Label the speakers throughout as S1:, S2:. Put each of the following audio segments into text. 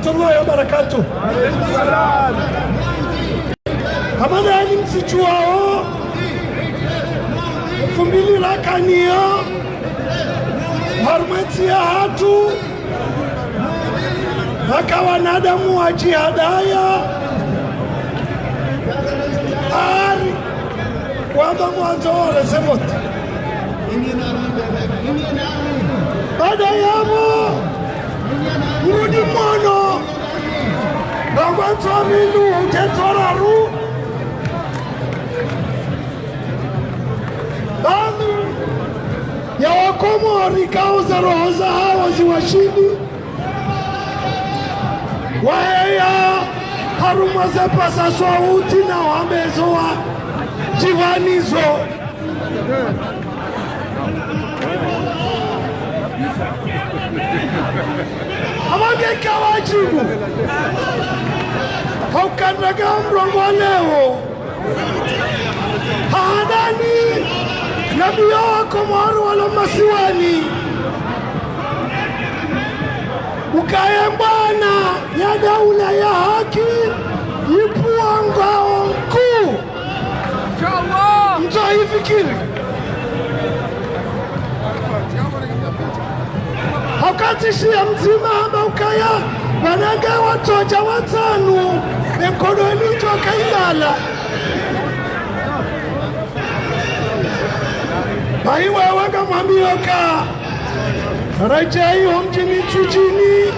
S1: warahmatullahi wabarakatuh. Hamadani msichuao 2000 harumati ya hatu haka wanadamu wa jihadaya ari kwamba mwanzo wale sevote baada yamo mrudi mwono ragwanto aminu utetoraru baadhi ya Wakomori kauza roho za hawa ziwashidi waheya haruma zepasa swauti na wamezoa jivanizo Hamageka wajibu haukandaga mrongo leo haadani nabiyo Wakomoro wala masiwani ukayembana ya daula ya haki ipuwa ngao mkuu mtoifikiri hakatishia mzima hama ukaya wanaga watoja watanu mkono elito kailala Maiwa waka mamioka Rajai homjini chujini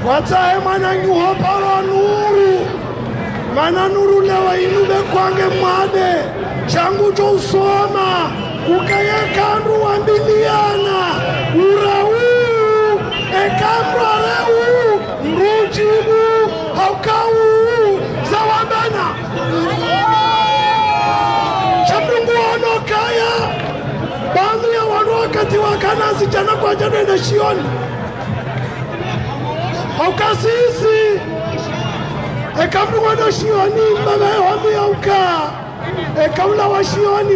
S1: Watae manangu hopara nuru Mana nuru lewa inube kwange mwade Changu jo usoma Ukaya kanru wambiliana Urau Ekamra reu Mrujibu Haukau Zawabana Shamrungu ono kaya Baadhi ya wanu wakati wakana zijana kwa jana ina shioni Haukasisi Ekamru wano shioni mbaga ya wami ya uka Ekamla wa shioni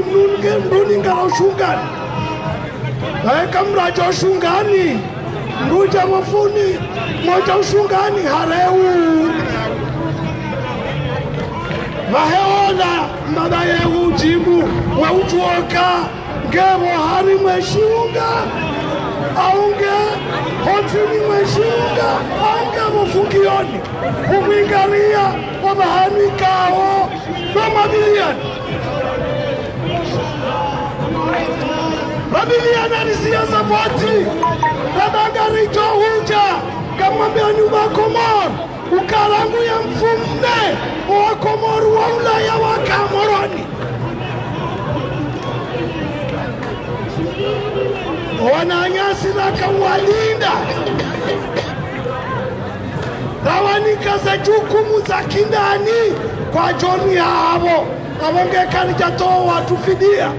S1: mruninga la ushungani Ekamra jo ushungani Mruja wafuni moja ushungani hareu Maheola mbaga ya ujibu wa ujuoka Ngewo hari mweshiunga Aunge hotini mweshiunga Aunge mufungioni Umwingaria Wabahani kao Mamabiliani Mabiliani alisia zapati Radagari tohuja Kamambia nyumba Komoro Ukaramu ya mfumne Wa Komoro wa ulaya wa Kamoroni Wananyasi na kawalinda Rawanika za jukumu za kindani Kwa joni ya havo Awongeka nijatoa watu fidia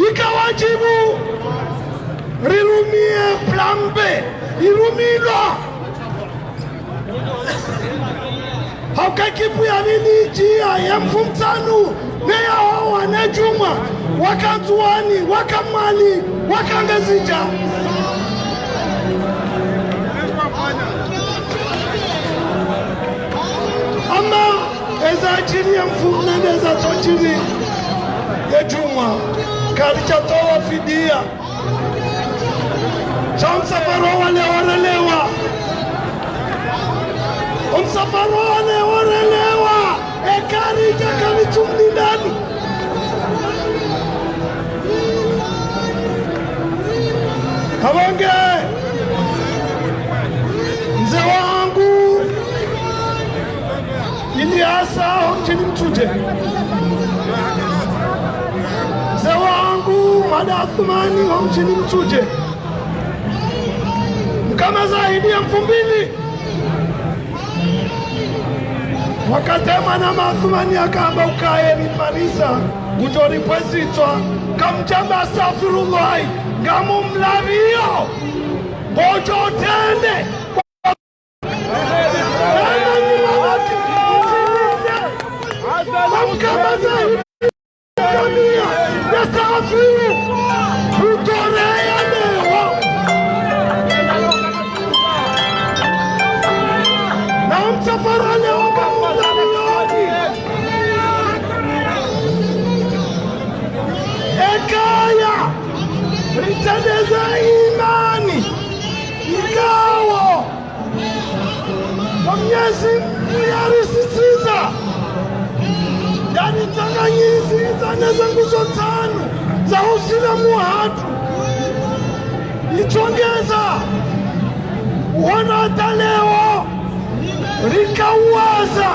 S1: Ikawajibu Rirumie plambe Irumilo Haukakipu ya nilijia ya mfumtanu Meya wao wanejuma Wakantuani, wakamali, wakangazija Ama eza chini ya mfumnende eza tochini ya juma Kalichatoa fidia Chamsafaro wale warelewa Umsafaro wale warelewa Ekarija kalitumni ndani Hawange Mzee wangu Iliasa Homjini Mtuje Mzee wangu Mada Athumani Homjini Mtuje Mkama zaidi ya 2000 Wakatema na Maathumani akamba ukaye riparisa Gujori pwezitwa Kamjamba astaghfirullah Ngamu mlavio Bojo tende Kamkama zaidi Kamia Yastaghfiru Utorea safarani wangamulalioni ekaya ritendeza imani ikawo Mwenyezi yarisisiza yaritanganyisiza neza nguzo tano za usilamu watu ichongeza wana hata leo rikauwaza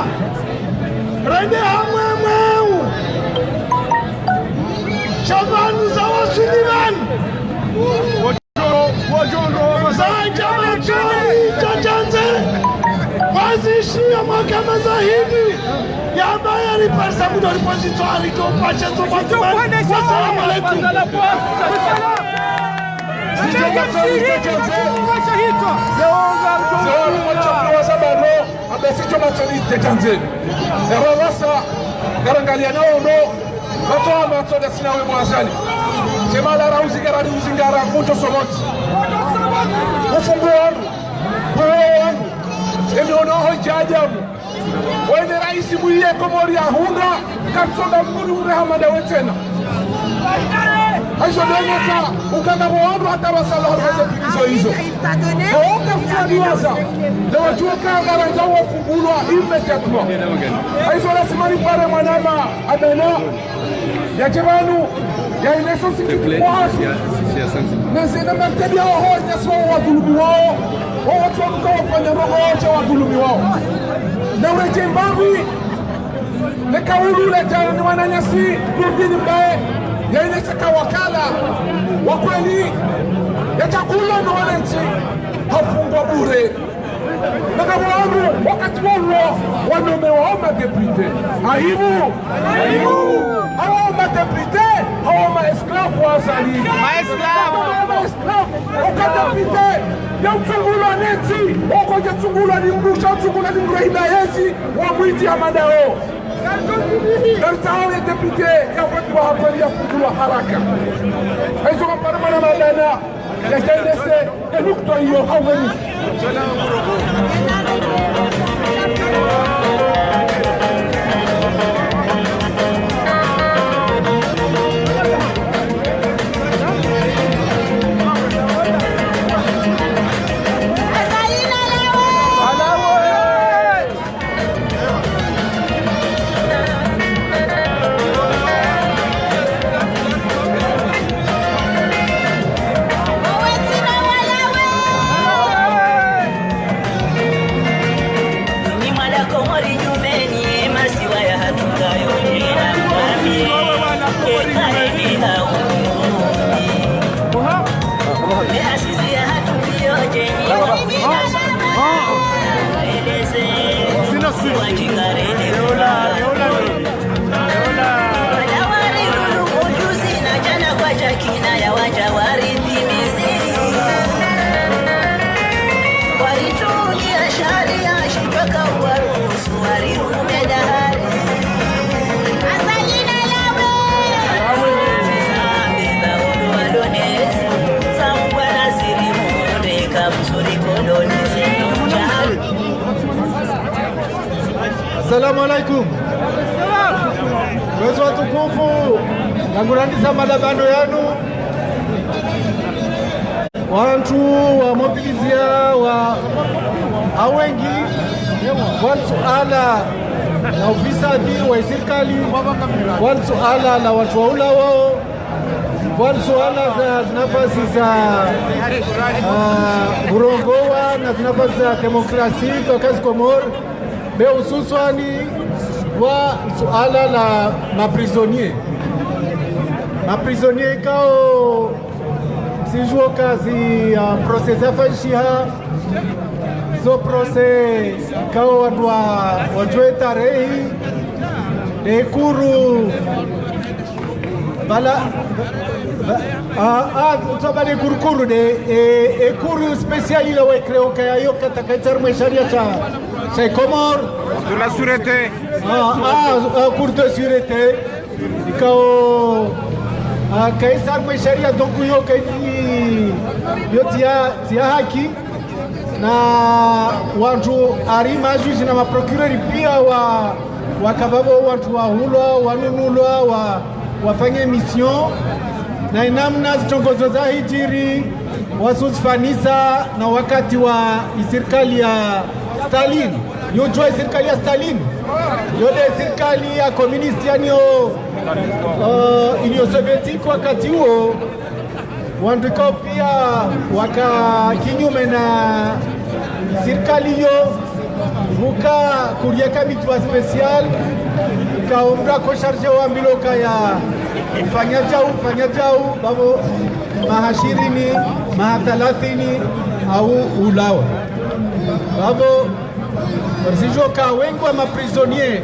S1: rende hamwemweu shabanu za wasulimani za jamachoni chajanze wazishia makama zahidi ya ambaye alipasa muda alipositwari kupasha tumatumani. Wassalamu alaikum.
S2: Wene raisi mwiye komori ya hunga kapsonda mwuri urehamada wetena Aizo denesa ukanda mwandu hata wasala horweze pikizo hizo Oka mtuadiwaza Lewa juwa kanga ranza wafungulwa imediatuma Aizo lasimani pare manama adena Ya jebanu Ya ineso sikiti kwasu Nesina martebi hao hoi nyeswa wadulumi wao watu wakawafanya rogo wote wadulumi wao na ureje mbangwi nekaulu leta ni wananyasi nurdini mbae ya inetaka wakala wakweli ya chakula na wananchi hafungwa bure na kama wangu wakati wao wanome wao madepute aibu hawa madepute hawa maesklavu wasali maesklavu ukadepute ya uchungulwa neti okoja chungulwa ni mrusha chungulwa ni mrehida yezi wa mwiti ya madao Dartao ya depute ya watu wa hapari ya fungulwa haraka Aizo kaparamana madana ya jainese ya nukta hiyo hawani
S1: Assalamu alaikum. Wezo watukufu nangurandisa madabano yanu wantu wa mobilizia wa awengi wansuala na ufisadi wa serikali wansuala na watu wa ula wao wansuala za nafasi za urongowa na nafasi za demokrasi kwa kazi Komoro hususani wa suala la maprisonnier kao sijuo kazi procès afanyishiha so procès kao wajue tarehi ekuru bala tabale kurukuru de ekuru spécial ile wa creo kaya yo katakaitar mesharia cha Komor
S2: de la sûreté
S1: cour de sûreté ikao kaisar mesharia donc yo kai yo tia haki na watu ari majuji na maprocureur pia wakavavo watu wahulwa wanunulwa wafanye mission na namna zitongozo za hijiri wasuzifanisa na wakati wa serikali ya Stalin. Yojua serikali ya Stalin yode serikali ya komunisti yanyo Union Soviétique wakati huo wandikao pia waka kinyume na serikali hiyo vuka kuriaka mitwa special ikaomba ko charge wa mbiloka ya fanya jau babo mahashirini mahathalathini au ulawa babo warisijoka wengi wa maprisonnier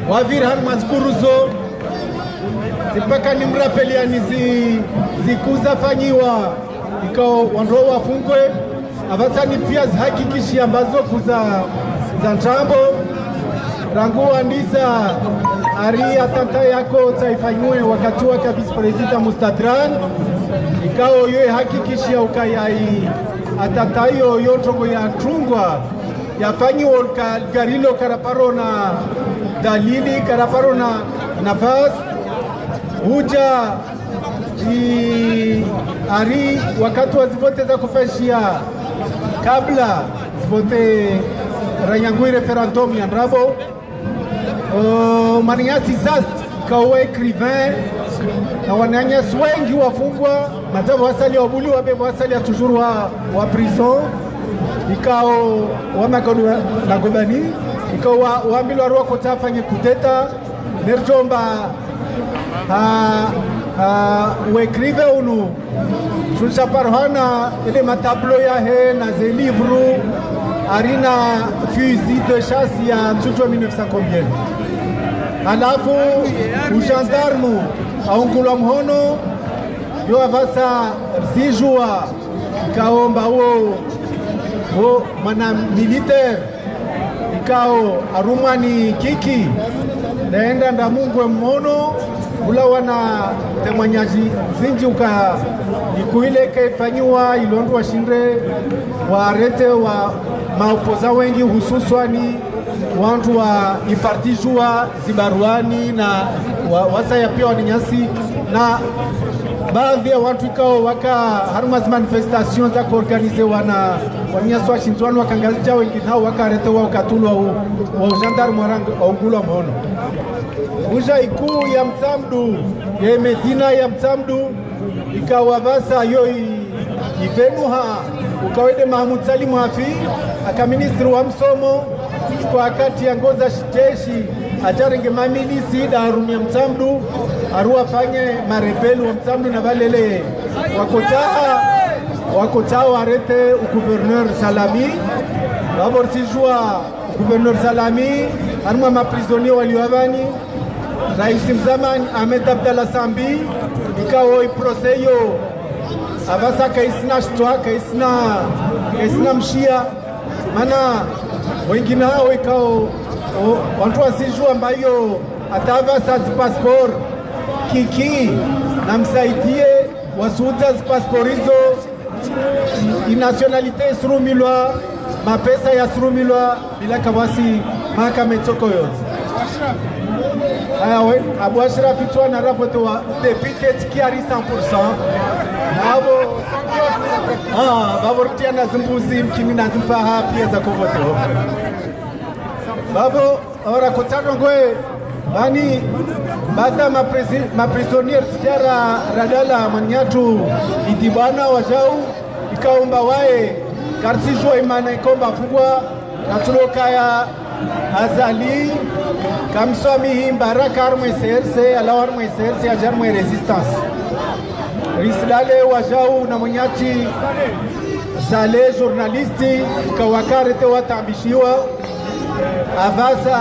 S1: wa virhan mazkuruzo mpaka ni mrapeliani zikuza fanyiwa ikao wandro wafungwe avasani pia zihakikishi ambazo kuza za ntambo rangu andisa ari atanta yako taifanywe wakati wa vice president Mustadran ikao yoe hakikishi ya ukayai atanta hiyo yotongo ya trungwa yafanyiwa garilo karaparo na dalili karaparo na nafasi huja ari wakati wa zivote za kufashia kabla zivote ranyangui referendum ya nrabo maniasi zast kawe écrivain na wananyasi wengi wafungwa matabu wasali wabuli wabevu wasali ya toujours wa prison ikao wamagonagobani ikao wambilu waruwa kota fanye kuteta nerjomba uekrive unu shulsha parhana ile matablo ya he na ze livre arina fusil de chasse ya tujo 1900 combien alafu ugendarme aungulwa mhono yo avasa sijua ikaomba wo mana militaire ikao arumani kiki naenda ndamungwe mmono ula wana temanyaji zinji uka ikuile kaifanyiwa ilondu wa shindre warete wa maopoza wengi hususwani wantu wa ipartijua zibaruani na wasaya pia waninyasi na baadhi ya watu ikao waka harumazi manifestation za kuorganize waninyasi wa shinzwani wakangazija wengi nao wakarete wa ukatulwa wa gendarme waranga waungulwa mhono uja ikuu ya Mtsamdu ya Medina ya Mtsamdu ikawavasa yo ivenuha ukawede Mahmud Salim Hafi aka ministri wa msomo kwa wakati ya ngoza jeshi ajarenge mamilisi darum ya Mtsamdu aruwafanye marebeli wa Mtsamdu na valele wakotaa warete gouverneur Salami waborsijua gouverneur Salami anuma maprisonnier waliwavani Rais mzamani Ahmed Abdallah Sambi ikao iproseyo avasa kaisina shtua kaisina mshia mana wengine hao ikao wantu wasijua ambayo atavasa passport kiki na msaidie wasuuza passport hizo inationalite surumilwa mapesa ya surumilwa bila kawasi mahakametsoko yote ayawe Abu Ashraf itwa na rapoto wa député kiari 100% babo rutia na zimbuzi mkini na zimpaha pia za kuvote babo ora kotano ngoe bani baada maprisonnier sijara radala manyatu idibana wajau ikaomba wae karsijwa imana ikomba fungwa natuloka ya azali kamswami himbaraka armwe CRC ala armwe CRC ajarmwe resistance rislale wajau na mwenyachi sale journalisti kawakarete watambishiwa avasa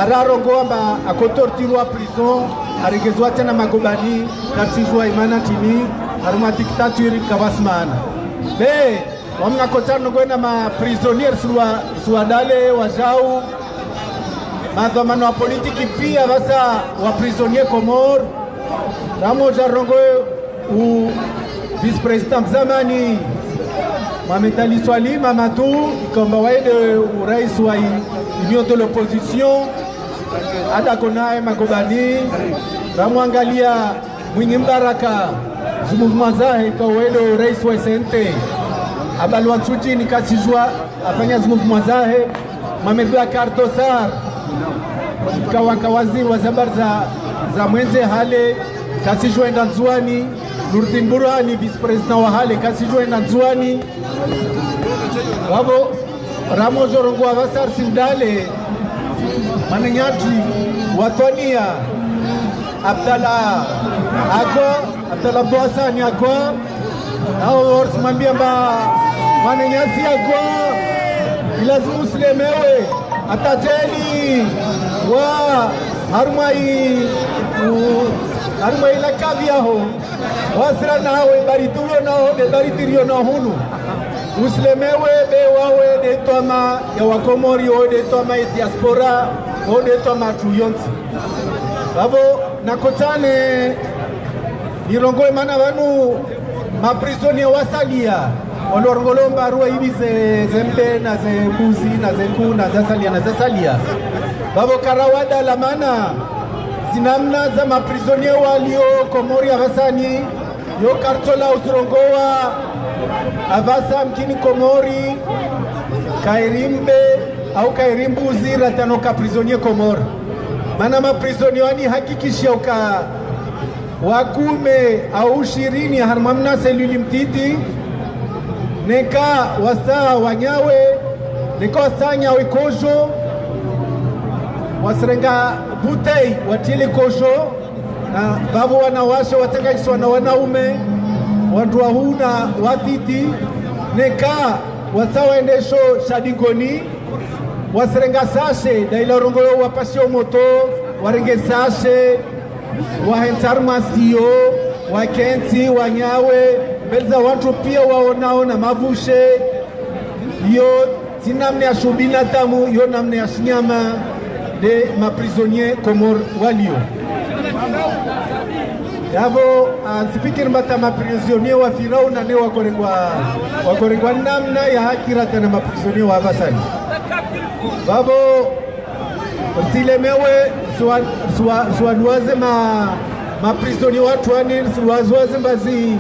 S1: ararongo amba akotortirwa prison arigezwa tena magobani karsijwa imana tini arma dictature kawasmana be wamna kotano gwena ma prisonniers suadale wajau madhamano wa politiki pia basa wa prisonnier Komor Ramo Jarongo u vice president zamani
S3: Mametali Swali Mamadou kwamba waende urais wa Union de l'Opposition adakonaye Makobani ramwangalia Mwinyi Mbaraka zumuvuma zahe kwa waende urais wa SNT abalwa Nsuji ni kasijua afanya zumuvuma zahe Mamedua Kartosar kwa waziri wa zabar za mwenze hale kasijua enda Nzuani Nurdin Burhani vice president wa hale kasijua enda Nzuani wabo Ramo Jorongo Avasar Simdale Mananyati Watonia Abdallah Abdouhassani ako nao orsimambia mba Mananyasi ako ilazimu silemewe atajeni wa harumai la kaviaho wasira nawe barituyo nao de baritirio na hunu uslemewe bewawe de toma ya wakomori o de toma ya diaspora o de toma tuyonsi bavo nakotane nirongoe mana vanu maprisonia wasalia olorongolomba ruwa hivi zembe na zembuzi na zenku na zasalia bavo karawada la mana zinamna za maprisonia walio komori avasani yo kartola usurongoa avasa mkini komori kairimbe au kairimbuzi ratano ka prisonnier komori mana maprisonia wani hakikisha uka wakume au 20 harmamna seluli mtiti neka wasa wanyawe neka wasanya wikojo wasrenga butei watili kojo na babu wanawasha watakaiswa na wanaume watu wahuna watiti neka wasawaendesho shadigoni wasrenga sashe daila rongolo wapasio moto warenge sashe wahensarmasio wakenzi wanyawe mbelza watu pia waonao na mavushe yo sinamne ya shubina tamu yo namne ya shinyama de maprisonnier komor walio yavo ansifikiri mbata maprisonnier wa Firauna ne wakorengwa namna ya hakirata na maprisonnier wa Avasani babo silemewe suwaduaze maprisonnier watu wani suwaduaze mbazi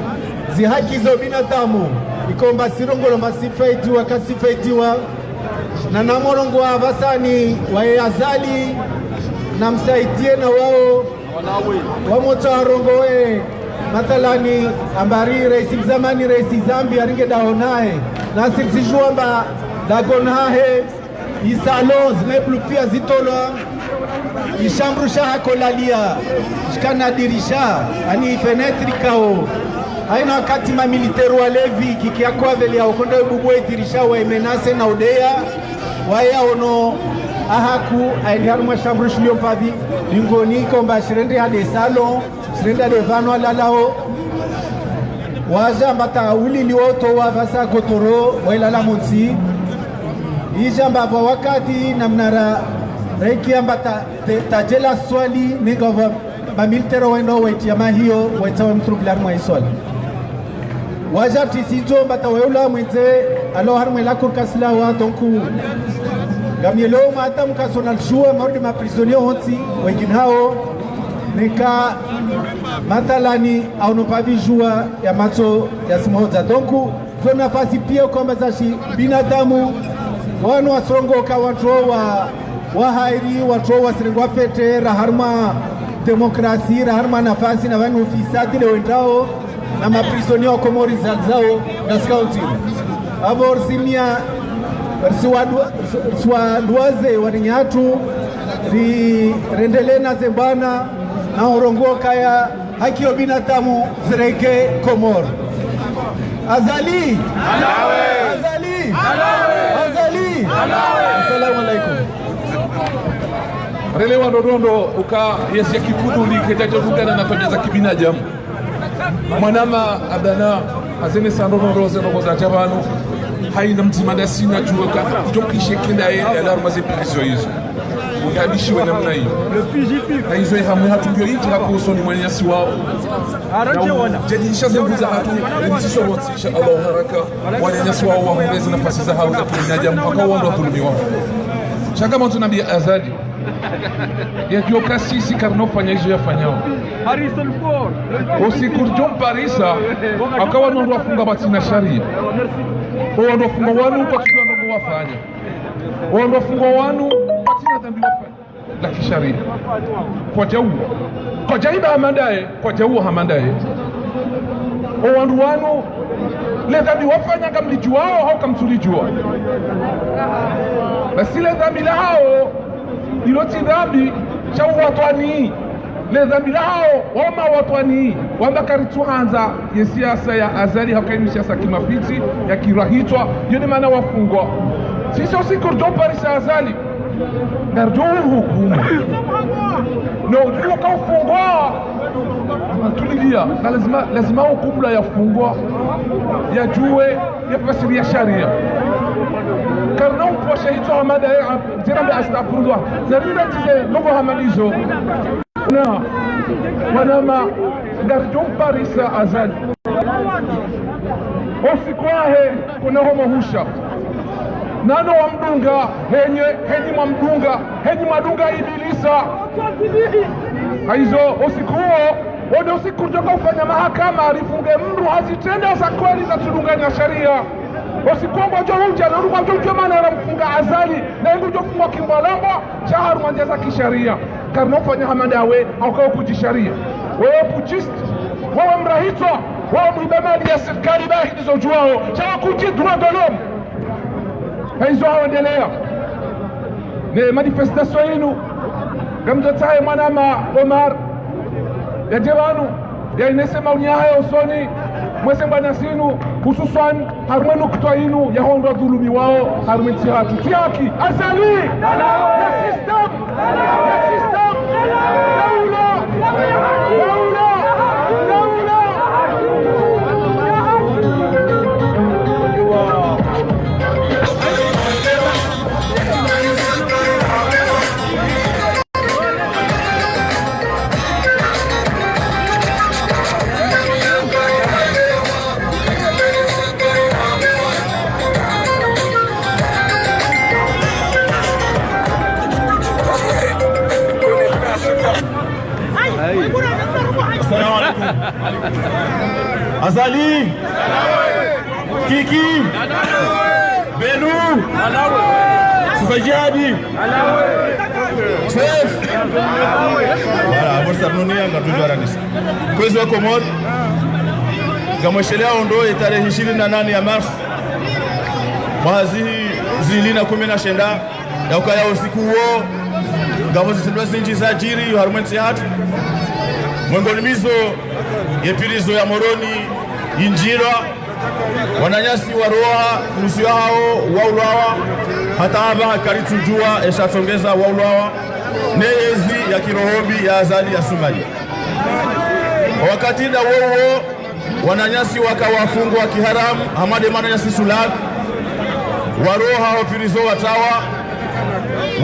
S3: haki za binadamu ikomba sirongolo masifeitiwa kasifeitiwa na namorongo wa Avasani wae na msaitie na wao wamoto warongoe mathalani ambari reisi zamani reisi Zambia aringe daonae na sirsijuamba dagonahe isalon zimeblupia zitola ishambrusha hakolalia shikana dirisha ani fenetri kao haina wakati mamiliteru wa levi kikia kwa veli ya ukonda ububwe dirisha wa imenase na udea waya ono ahaku aini haruma shambrush liyo pavi lingoni komba shirende hade salon shirende hade vano alalao waja mbata uli liwoto wa vasa kotoro wa ilala mutsi ijamba kwa wakati na mnara reiki ambata tajela swali ninga wa mamilitero wendo weti ya mahiyo wetawe mtrublar mwa iswali waja tisijo mbata weula mwenze alo harumwe lakur kasila wa tonku gamyelo mata mkasonal shua marudi maprisonnier honsi wengine hao nika mathalani au nopavi jua ya macho ya simoza donku zo nafasi pia kwamba zashi binadamu wanu wasongoka watu wa hairi watu wa sirengwa fete raharma demokrasi raharma nafasi na wanu ufisadi le wendao na maprisonnier wa komori zao na skauti avo orsimia rsiwaduaze waninyatu ri rendele na zembana na urongoka ya haki ya binadamu zireke komori azali alawe azali alawe azali alawe. Assalamu alaikum.
S2: Relewa ndodondo uka yesi ya kifudu li ketato dugana na pande za kibinadamu mwanama abana azene sandono rose no za chabano haina mtimada sina jua kutokishe kenda alarma zepilizo hizo utabishiwe namna hiyo haizo hamu hatujua hiki hakusoni mwanyasi wao jadisha zembuza hatu ntisorotisha Allah haraka wanyanyasi wao waongeze nafasi za hao za kulinyaja mpaka uondo dhulumi wao changamoto nabii azadi yajua kasisi karnofanya hizo yafanyao usikurjom parisa akawa ndo wafunga batina sharia ndo funga wanu kwa kitu ndo wafanya ndo funga wanu batina dhambi wafanya la kisharia kwa jaiba hamandaye kwa jaua hamandaye wandu wanu le dhambi wafanya kamlijuao au kamtulijua basi le dhambi lao iloti dhambi cha watwani le dhambi lao wama watwani wamba karituanza ya siasa ya azali hakaini siasa kimafiti ya kirahitwa yoni maana wafungwa sisi usikurdo parisa azali nardo hukumu no tuwa kaufungwa tulilia na lazima hukumu la yafungwa yajue yafasiri ya sharia karna upo shahito hamada jirambe astagfirullah zarira tize logo hamalizo na wanama gardon parisa azali osikwahe kuna homo husha nano wa mdunga henyi mwamdunga henyi madunga ibilisa haizo usikuo wode usikutoka ufanya mahakama alifunge mru hazitenda za kweli za tudunga na sharia usikuomba jo huja na uruma jo maana anamfunga azali na ndio jo fungwa kimbalamba shahar manjaza kisharia karno fanya hamadawe au kwa kujisharia wewe pujist wewe mrahitwa wewe mhibamali ya serikali bahidi za ujuao chawa kujidwa dolom haizo haendelea ne manifestation yenu gamtotaye mwanama Omar ya jewanu ya inesema unyahaye usoni mwese mbana sinu hususan harumenu kutwa inu ya hondo dhulumi wao harumenti hatu tiaki azali ya system
S4: Azali Kiki Benu Sufajadi Chef voilà borsa nunia ngatujara nisa kwezi wa Komor gamweshelea ondo tarehe 28 ya Mars mwazi zilina 19 ya ukaya usiku huo gamozi tindwasi nchi za jiri harumenti hatu mwengolimizo yepirizo ya moroni injira wananyasi waroa nusu hao waulawa hata haba karitujua eshatongeza waulawa neyezi ya kirohobi ya azali ya Somalia wakati na wao wananyasi wakawafungwa kiharamu hamade mananyasi sulag waroha hopirizo watawa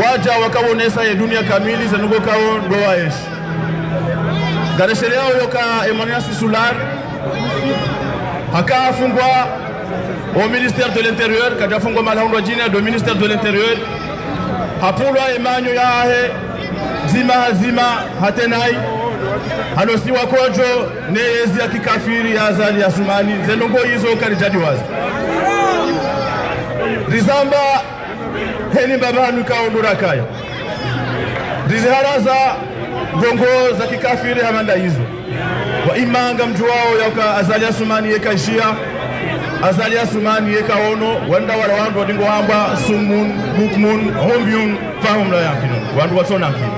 S4: waja wakawonesa ya dunia kamili zanugo kao ndoa yeshi garesheria yoka Emmanuel Solar akafungwa au ministère de l'Intérieur kadafungwa malaundo jina do ministère de l'Intérieur hapulwa Emmanuel yahe zima hatenai halosi wakojo neyezi ya kikafiri ya azali ya Sumani zenongo hizo karijadi wazi rizamba heni babanu kaondura kaya riziharaza gongo za kikafiri hamanda hizo wa imanga mjuao yauka azali ya Sumani yeka ishia azali ya Sumani yeka ono wanda wala wandu wadingo hamba sumun bukmun hombiun fahumla yakino wandu watona kino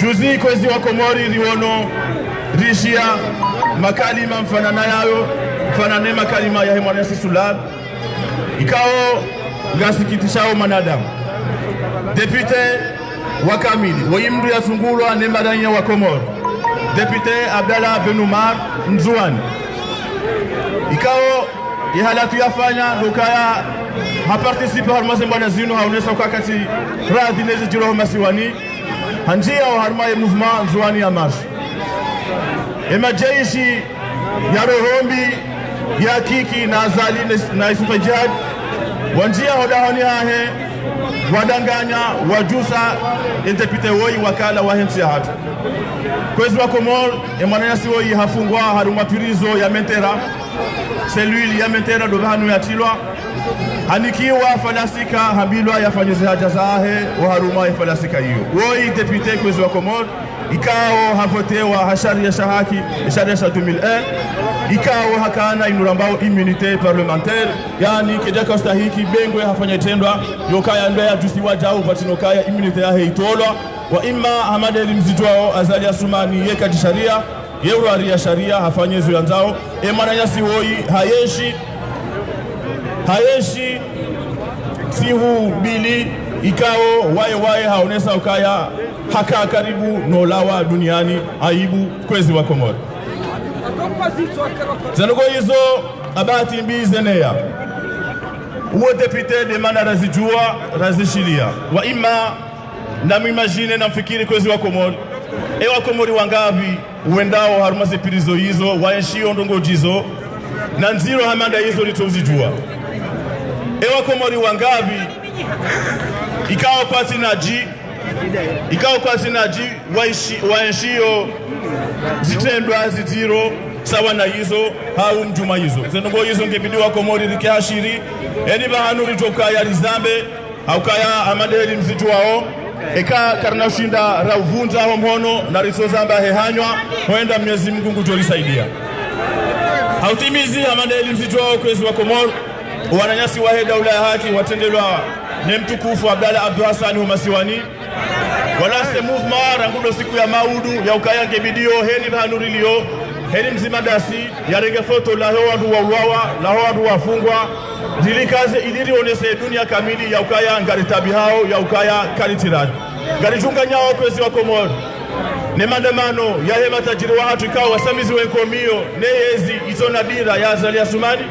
S4: juzi kwezi wa Komori riwono rishia makalima mfanana yayo mfanane makalima ya Emmanuel Solar ikao ngasikitishao manadamu depute wakamili waimdu ya Sungulwa nemadanya wa Komoro depute Abdallah Ben Umar Mzuani ikao ihalatu yafanya ndukaya hapartisipe harmaze mbana zinu haonesa ukakati radhi nezi jiroho masiwani hanjia wa harmaye movement nzuani ya marsh jeshi ya rohombi ya kiki na azali na isufa jihad wanjia hodahoni hahe wadanganya wajusa intepite woi wakala wa hensi ya hatu kwezi wa Komor emanayasi woi hafungwa haruma pirizo ya mentera selwili ya mentera dobahanu ya tilwa hanikiwa falasika hambilwa ya fanyeze haja zahe wa haruma ya falasika hiyo woi intepite kwezi wa Komor ikao havotewa hashari ya shahaki hashari ya 2001 ikao hakana inurambao immunite parlementaire yani kejaka ustahiki bengwe hafanya tendwa yokaya ndaya jusiwa jao batinokaya immunite ya heitolwa wa imma hamade elimzijwao azali asumani yeka jisharia yeurari ya sharia hafanyezo yanzao emananyasi woi hayeshi sihu bili ikao wae haonesa ukaya haka karibu nolawa duniani aibu kwezi wa Komoro zanugo hizo abati mbi zenea uwe depute de mana razijua razishilia wa ima na mwimagine na mfikiri kwezi wa Komoro ewa Komori wangavi uendao harumase pirizo hizo waenshio ndongo jizo na nziro hamanda hizo litozijua ewa Komori wangavi ikawa kwa sinaji waenshio zitendwa zitiro sawa na hizo hau mjuma hizo zenongo hizo ngebidi wa Komori rikiashiri eni bahanu ritokaya rizambe haukaya amadeli mzituwao eka karna ushinda rauvunza homhono na ritozamba hehanywa hoenda Mwenyezi Mungu ngujolisaidia hautimizi amadeli mzituwao kwezi wa Komori wananyasi wahe daula ya haki watendelwa ne mtukufu Abdalla Abdu Hassan Humasiwani walase movement rangudo siku ya maudu ya ukayange bidio heni bahanurilio heni mzima dasi ya rege foto la hoandu wa uwawa la hoandu wa fungwa dilikaze idiri onese dunia kamili ya ukaya ngaritabi hao ya ukaya kalitirani ngarijunga nyao kwezi wa Komoro ne mandamano ya hema tajiri wa hatu ikawa wasamizi wenkomio ne yezi itona dira ya azali ya sumani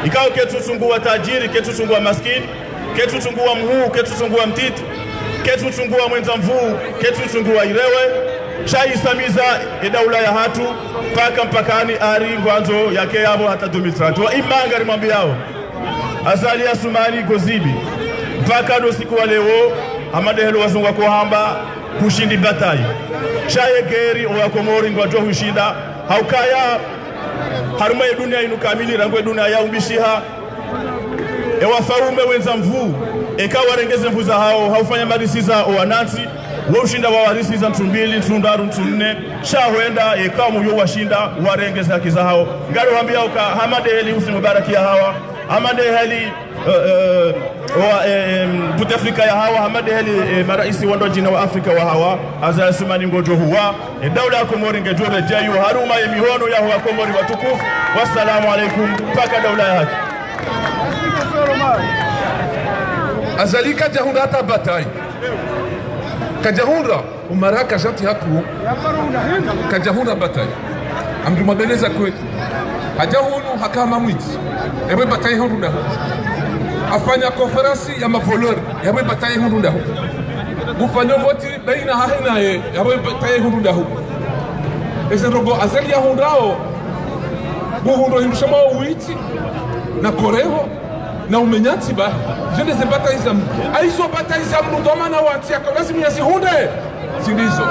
S4: ikawa ketu tungu wa tajiri ketu tungu wa maskini ketu tungu wa mhuu ketu tungu wa mtiti ketu tungu wa mwenza mvuu ketu tungu wa irewe shai samiza edaula ya hatu paka mpakani ari ngwanzo yake yabo hata 2030 wa imanga rimambi yao azali ya sumani gozibi mpaka do siku wa leo amadehelo wazungu wako hamba kushindi batai shaye geri wa Komori ngwajo hushinda haukaya haruma ya dunia inu kamili rangwe dunia ya umbishiha ewa farume wenza mvuu ekawa rengeze mvuza hao haufanya marisiza owanansi ushinda wa warisiza mtumbili mtundaru mtunne shahuenda ekawa muyo washinda warengeze hakiza hao ngaro hambia uka hamade heli usimubaraki ya hawa hamade heli Buti Afrika ya hawa hamade heli maraisi wando jina wa Afrika wa hawa azaya sumani ngojo huwa daula ya Komori ngejore jayu haruma ya mihono ya huwa Komori watukufu wassalamu alaikum paka daula ya haki
S2: azali kajahunda hata batai kajahunda umaraka jati hatu kajahunda batai amdu mabeleza kwetu hajahunu hakama mwiti ewe batai hunda afanya konferensi ya mavoleur yawe batai hunda gufanya voti baina hahina yawe batai hunda ese rogo azali ya hundao guhundo hindushama witi na koreho na umenyati ba jende ze bataiza aizo bataiza mrudoma na wati yako lazima yazihunde sindizo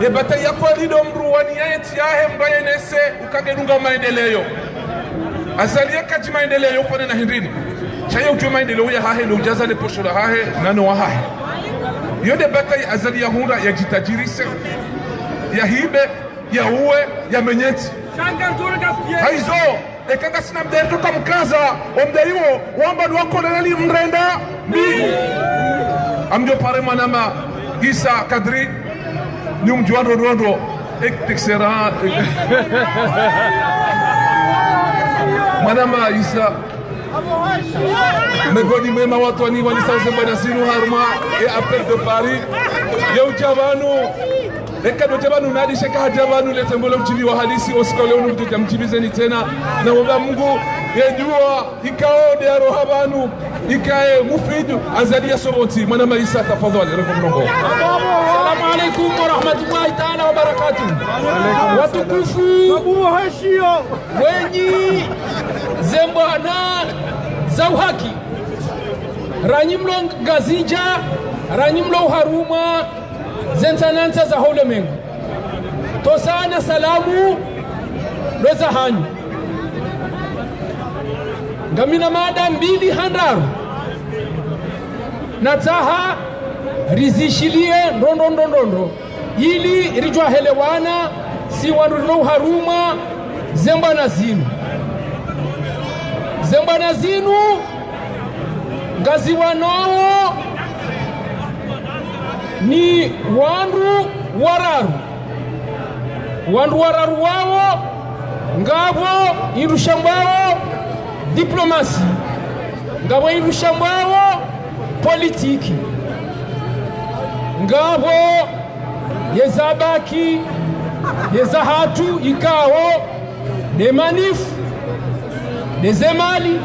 S2: ye batai yako lido mruwani yeti yahe mbaye nese ukagerunga maendeleo azali yakaji maendeleo fane na hindrini chaya ujue maendeleo ya hahe na ujaza le posho la hahe nano wa hahe yode batai azali ya hunda ya jitajirise ya hibe ya uwe ya menyeti haizo ekanga sina mderto kamkaza omdaiwo wamba wako leli mrenda bi amjo pare manama Isa Kadri ni mjuando rondo ekteksera manama Isa megodi mema watu wani walisauze bana sinu harma e appel de Paris yau jabanu ekado jabanu nadi sheka jabanu letembole mchili wa halisi osikole unu mjibizeni tena na wamba Mungu yejua ikao de roha banu ikae mufidu azalia soroti mwana Maisa tafadhali rekomrongo.
S5: Assalamu alaikum wa rahmatullahi ta'ala wa barakatuh. Watukufu wenyi zembwana za uhaki ranyimlo ngazija ranyimlo uharuma zensanansa za holemengu tosana salamu loza hanyu ngamina mada mbili handaru na taha rizishilie ndondondo ili rijwa helewana si wandulo haruma zembana zinu ngazi wanao ni wandu wararu wao ngabo irushambao diplomasi ngabo irushambao politiki ngabo yezabaki yezahatu ikao de manif de mali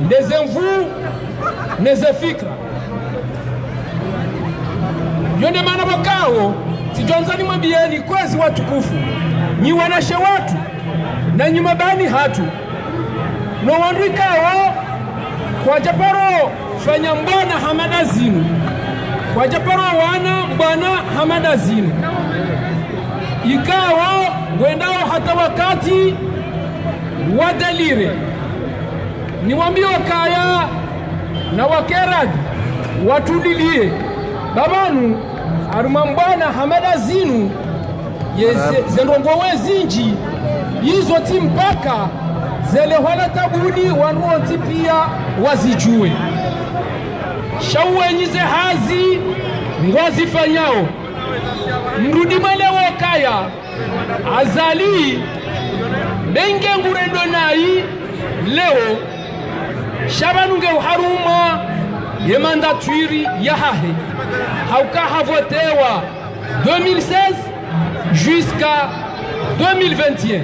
S5: de mvu neze fikra yonde maana bakao sijonzani mwambieni kwezi watukufu nyi wanashe watu na nyi mabani hatu no wandikao kwa japaro fanya mbona hamada zinu kwa japaro wana mbwana hamada zinu ikawa wendao hata wakati wadalire ni wambio kaya na wakeradi watulilie babanu arumambana hamada zinu zendongowe zinji hizo timpaka zele wala tabuni wanuoti pia wazijue shauwenyize hazi ngozi fanyao mrudi mwelewo kaya azali benge ngurendo nai leo shabanunge uharuma ye mandatwiri ya hahe hauka havotewa 2016 jusqu'à 2021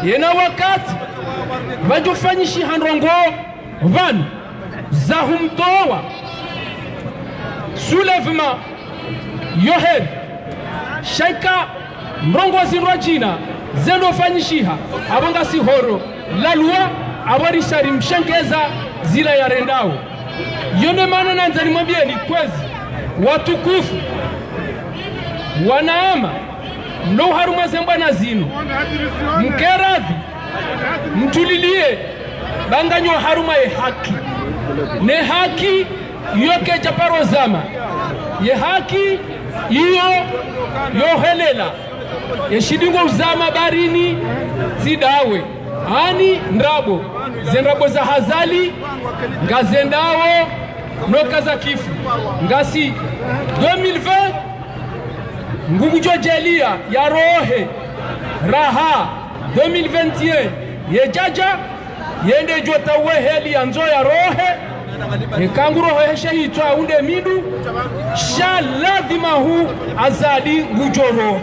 S5: yena wakati bajofanyishi handrongo vanu zahumtowa soulèvement yohed shaika mrongozi rwajina zendo fanyishiha abanga sihoro la loi abarishari mshengeza zila ya rendao yone maana nanzani mwambieni kwezi watukufu wanaama no haruma zembana zinu mkeradhi mtulilie banganyo haruma ye haki ne haki yoke japaro zama ye haki iyo yohelela yeshidingo uzama barini zidawe ani ndrabo zendrabo za hazali ngazendao nokaza kifu ngasi 2020 ngugujo jelia ya rohe raha 2021 yejaja yende jota weheli ya nzo ya rohe ekanguro heshe hitwa unde midu shaladhima hu azali ngujoroha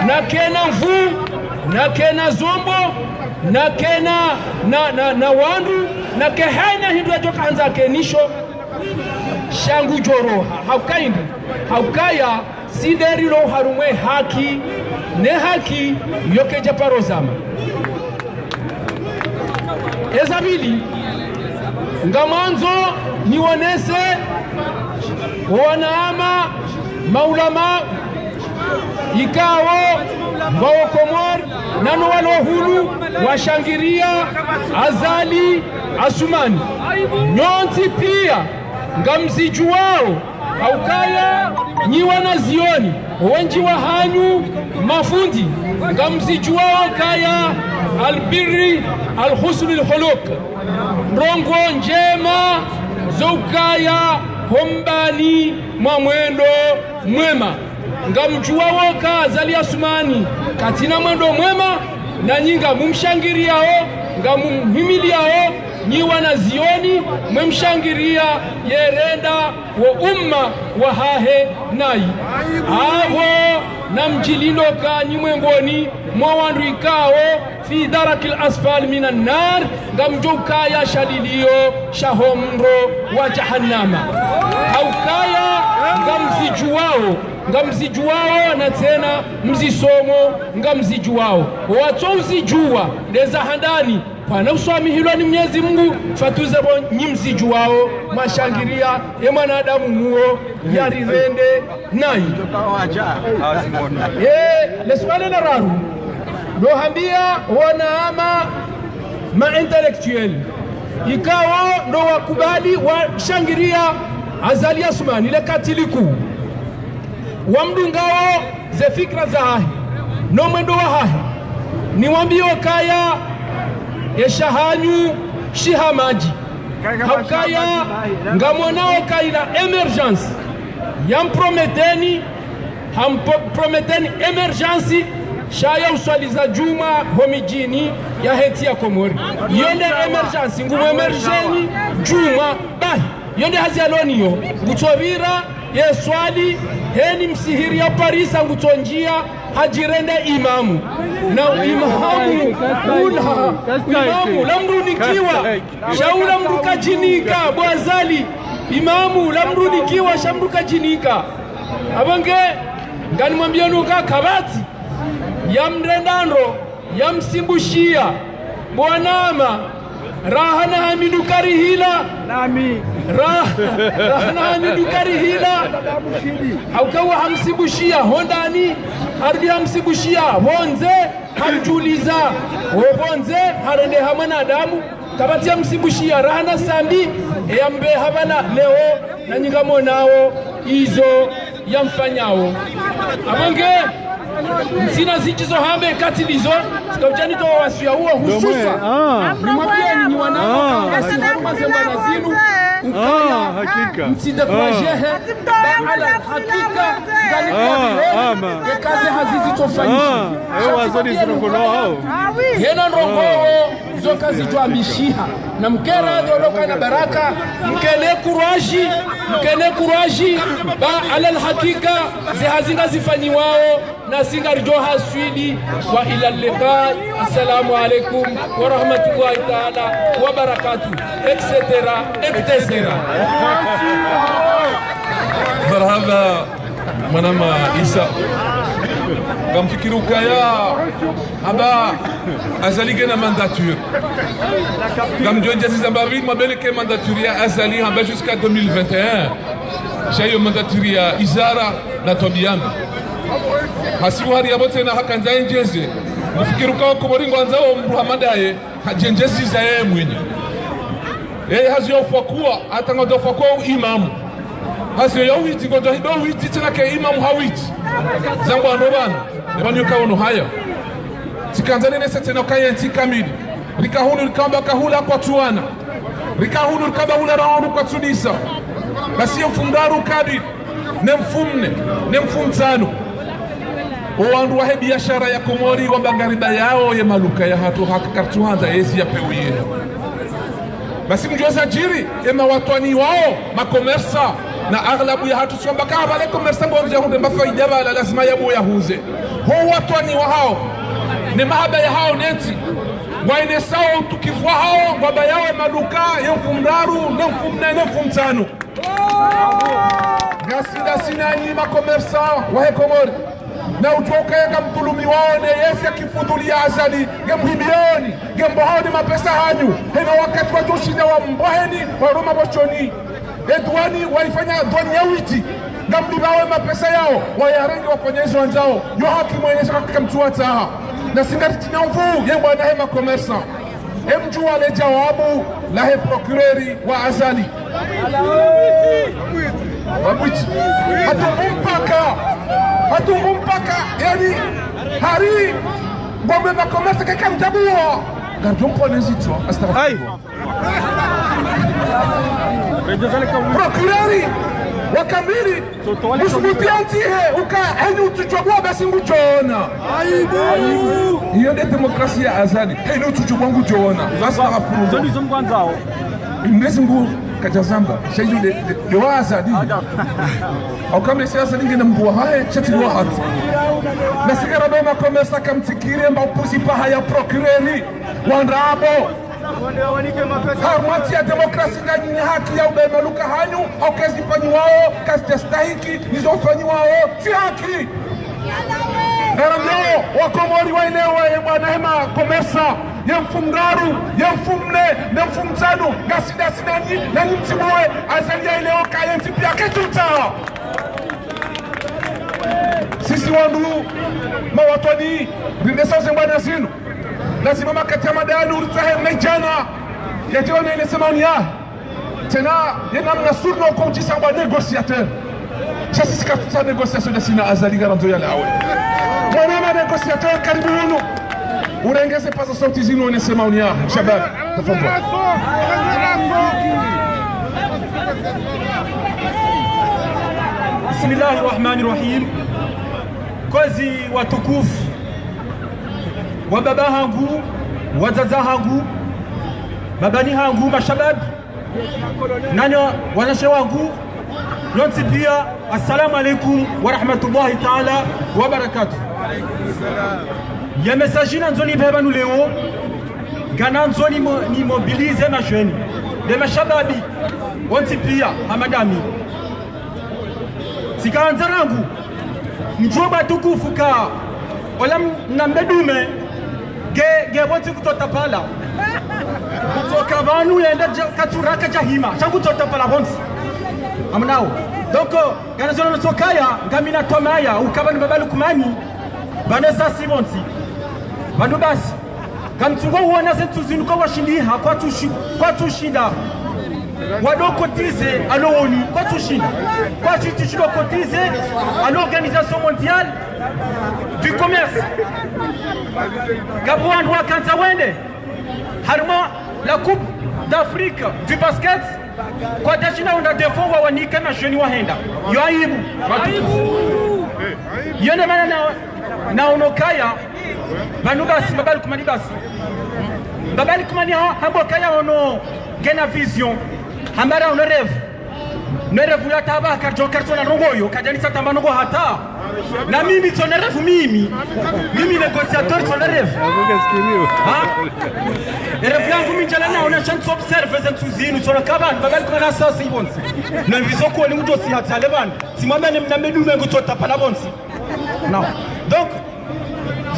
S5: na kena mvu na kena zombo na kena na wandu na kehena hindu ya joka hanza kenisho shangu joroha haukaya sideri lo harumwe haki ne haki yoke japaro zama ezabili ngamanzo niwonese wanaama maulama ikao waokomor nano walohulu washangiria azali asumani nyonzi pia ngamzijuwao haukaya nyiwa na zioni wenji wa hanyu mafundi ngamzijuwao kaya albirri alhusnul khuluq rongo njema zoukaya hombani mwa mwendo mwema ngamjuwao ka zali asumani katina mwendo mwema na nyinga mumshangiriao ngamuhimiliao nyi wanazioni mwemshangiria yerenda wa umma wa hahe nai avo na mjililoka nyimwengoni mwawandu ikao fi darakil asfal minan nar ngamjukaya shalilio shahomro wa jahannama haukaya ngamzijuwao na tena mzisomo ngamzijuwao watsouzijuwa leza handani pana uswamihilwa ni Mwenyezi Mungu fatuzebo nyimzijuwao mashangiria ya mwanadamu muo yarirende nai leswale na raru lohambia wanaama ma-intellectuel ikawa ndo wakubali washangiria Azali Asumani ile katiliku wamdungao ze fikra za hahi no mwendo wa hahi ni wambio kaya eshahanyu shihamaji hakaya ngamwanao kaila emergence hamprometeni emergence shaya uswaliza juma homijini ya heti ya Komori yonde emergence ngumu emergeni juma bahi yonde hazi aloniyo gutovira yeswali heni msihiri ya Parisa ngutonjia hajirende imamu na imamu lamrunikiwa shaula mruka jinika bwazali imamu lamrunikiwa shamruka jinika abange ngani mwambia nuka kabati ya mrendandro ya msimbushia bwanama rahana hamidu karihila nami rahana hamidu karihila haukawa hamsibushia hondani ardi hamsibushia honze hamjuliza honze harende hamanadamu kabati ya msibushia rahana sambi yambe habana leo na nyingamo nao izo yamfanyao abange msina zichizo hambe katilizo sikauchani towa wasuya huo hususa nimwambia ni wanao kama zembana zinu ukaya msinde kwa jehe ala hakika gani kwa kazi hazizitofanyisha
S6: wazoni zinongono hao
S5: hena nrongoho zo kazi tuambishiha na mkera dholoka na baraka mkene kuraji ba ala hakika zihazinga zifanyiwao na singarjo haswidi wa ila liqa. Assalamu alaikum wa rahmatullahi ta'ala wa barakatuh etc.
S2: Marhaba mwanama Isa gamfikiru kaya aba azali na mandature gamjonja zambari mabeleke mandature ya azali hamba jusqu'à 2021 shayo mandature ya Izara na Tobiambi hasibu hari yabote na hakanza njeze mfikiru kwa Komori ngwanzao Muhammadaye hajenjezi za yeye mwenye hazi yofakua atanga fakua imamu hazi yowiti ngodo hido witi tena ke imamu hawiti zangu anobana nebanyo kawono haya tikanzani nese tena kayanti kamili rikahunu rikamba kahula kwa tuana rikahunu rikamba hula raonu kwa tudisa basi mfundaru kadi nemfumtano owandu wahe biashara ya Komori wambangariba yao ye maluka ya hatu hakakartuhanza yezi ya pewiye basi mjoza jiri ema watwani wao makomersa na aghlabu ya hatu swamba kaa wale komersa mbonzi ya hunde mafaida wala lazima yabu ya huze ho watwani wa hao ni mahaba ya hao nenti waine sao tukifua hao waba yawe maluka ya mfumdaru na mfumtano gasida sinani makomersa wahe Komori na utoka yanga mtulumi waone yesi akifudulia azali gemhibioni gembohoni mapesa hanyu hena wakati wajoshinda wa mboheni wa Roma bochoni edwani waifanya dwani ya witi ngambibawe mapesa yao wayarengi waponyezi wanzao yo haki mwenyesha katika mtuwa taha na singati na mvu ye bwana hema komersa emjua le jawabu la he procureri wa azali wabwiti hatumpaka yani hari ngombe makomersa kaka mtabua garjompo nezitwa astaghfirullah procureri wakamili musumutia ntihe uka heni utuchogwa basi ngujoona hiyo ndio demokrasia ya azali heni utuchogwa ngujoona basi afuru
S6: Zoni zomkwanzao.
S2: mwezingu kajazamba shayu de waza di au kama siasa nyingine mbuwa hae chati wa hatu na sigara bema komesa kamtikire mba upusipa haya procureri wanrabo harmati ya demokrasi nganyini haki ya ubema luka hanyu au kazi fanyi wao kazi testahiki nizo fanyi wao si haki Naramyo wakomori wa inewe bwana hema komesa ya mfumgaru ya mfumne na mfumtano ngasidasi nanyi mtimuwe azalia ileo kaya mtipia ketuta sisi wandu mawatoni rindesause mbwana zinu lazima makati ya madani uritahe mnejana yajione ile semani ya tena yenamna surno kwa ujisa wa negosiateur sisi katuta negosiasyon na sina azali garanto ya lawe mwanama negosiateur karibu hunu urengeze paza sauti zinu onese maoni ya shabab tafadhali.
S5: Bismillahirrahmanirrahim. Kozi watukufu wa baba hangu wazaza hangu babani hangu mashabab nanya wanashe wangu nonsi pia assalamu alaikum wa rahmatullahi ta'ala wa barakatuh. Ya messagina nzoni beba nous leo gana nzoni ni mobiliser ma jeune de mashababi onsi pia amadami sikaanza rangu mjoba tukufu ka wala nambedume ge wonsi kutota pala kutoka vanu yenda katuraka jahima changu tota pala bonsi amnao donc kana zono sokaya ngamina tomaya ukabani babalu kumani banesa sibonsi bandu basi kamtungo uona zetu zinuko washindiha kwa tushinda wadokotize à l'ONU kwa tushinda kwa tudokotize à l'Organisation mondiale du commerce Gabouan doit kanza wende harmo la coupe d'Afrique du basket kwa dashina unda defo wa wanika mashoni wahenda yo aibu yone mana na onokaya banu basi babali kumani basi babali kumani hambo kaya ono gena vision hambara ono revu ya taba karjo na rongoyo kajanisa tamba nongo hata na mimi tona revu mimi negociateur tona revu revu yangu minjala na ona chance observe zentuzinu tona kabani babali kumana sasa ibonsi na vizoko ni mudosi hata leban simamane mnamedume ngutota pala bonsi non donc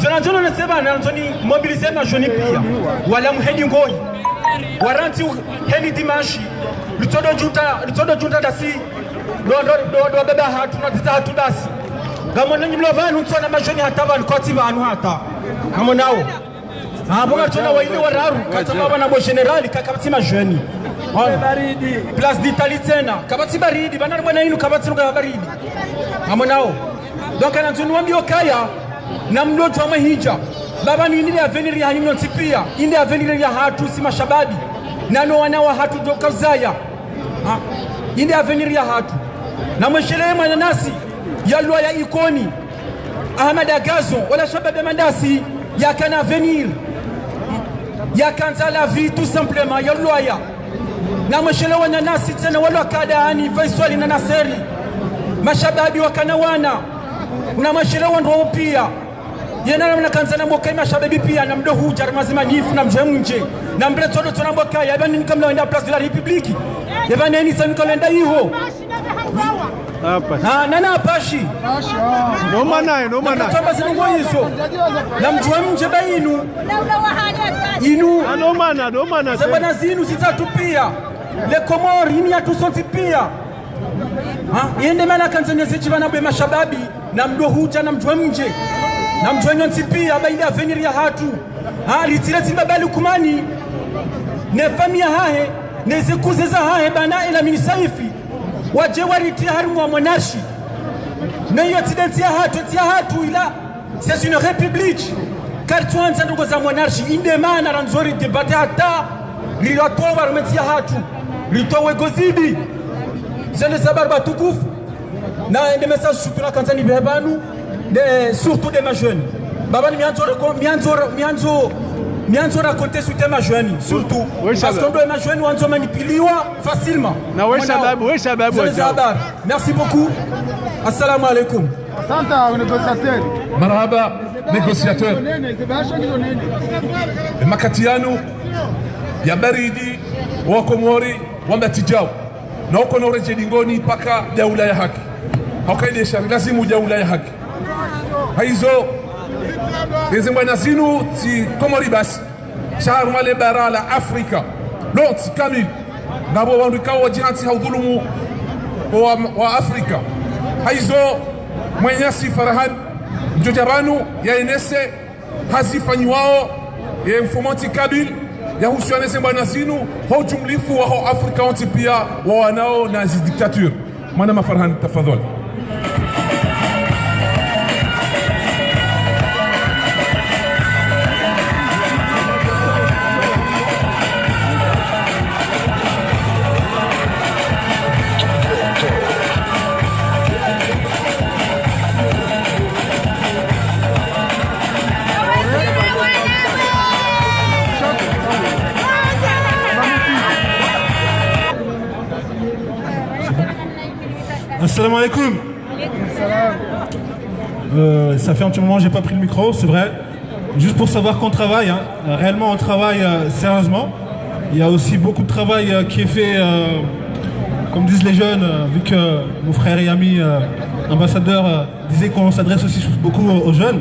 S5: Zonanjono na seba na nzoni mobiliser ma jeune pia wala mhedi ngoi waranti hedi dimashi lutodo junta dasi do beba hatu na tita hatu dasi gamona nyimlo vanu tsona ma jeune hata vanu koti vanu hata amonao abonga tsona waile wararu katama bana bo general kakabati ma jeune baridi place d'Italie tena kabati baridi bana bwana inu kabati ruga baridi amonao donc anazoni wambio kaya na mdoto wa mahija baba ni ile avenir ya hanyo tipia ile avenir ya hatu si mashababi nano wanawa hatu doka zaya ile avenir ya hatu na mweshele mananasi ya lwa ya ikoni Ahmad Agazo wala shababe mandasi ya kana avenir ya kanza la vie tout simplement ya lwa ya na mweshele wananasi tena wala kada ani Faisal na Naseri mashababi wakana wana una mweshele wando pia yena na kanza na mboka mashababi pia na mdohu jarmazima nifu na mjemje na mbretodo tona mboka yabani nikamla wenda place de la république yabani ni sami kalenda hiyo hapa nana pashi no mana kama zingo hizo na mjemje bainu inu no mana sabana zinu sitatu pia le Comores ni atusonti pia yende mana kanza nyezichi bana be mashababi na mdohu na mjemje na mjwenyo ntipia baile avenir ya hatu litile timbabali kumani ne famia hahe ne zikuze za hahe bana ila minisaifi waje wariti harumu wa monashi ne yotidenti ya hatu ila c'est une république car tuanza ndugo za monarchi indemana ranzori debate hata lilotoa rumeti ya hatu litowe gozidi Zene Zabarba Toukouf, na des messages surtout la Kanzani Behebanu, surtout des jeunes. Babani mianzo raconter sur thème jeune, surtout. Parce qu'on doit jeunes ou on manipuler facilement. Merci beaucoup. Assalamu alaikum.
S2: Marhaba, négociateur. Makatiano, ya baridi, wa Komori, wametijao. Na uko na ureje dingoni paka jaula ya haki. Haukaide shari lazima jaula ya haki. Haizo hizi mwana zinu ti Komori basi. Shahar male bara la Afrika. Lot kamil. Nabo wanduka wajihanti haudhulumu wa Afrika. Haizo mwenyasi Farahan mjojabanu ya enese hazifanyiwao ya mfumati kabil ya husianese mwana zinu hujumlifu wa ho Afrika wanti pia wa wanao na zi diktatur. Mwana Farahan tafadhali.
S7: Assalamu alaikum. Ça fait un petit moment que j'ai pas pris le micro, c'est vrai. Juste pour savoir qu'on travaille, hein. Réellement on travaille sérieusement. Il y a aussi beaucoup de travail qui est fait, comme disent les jeunes, vu que mon frère et ami ambassadeur disait qu'on s'adresse aussi beaucoup aux jeunes.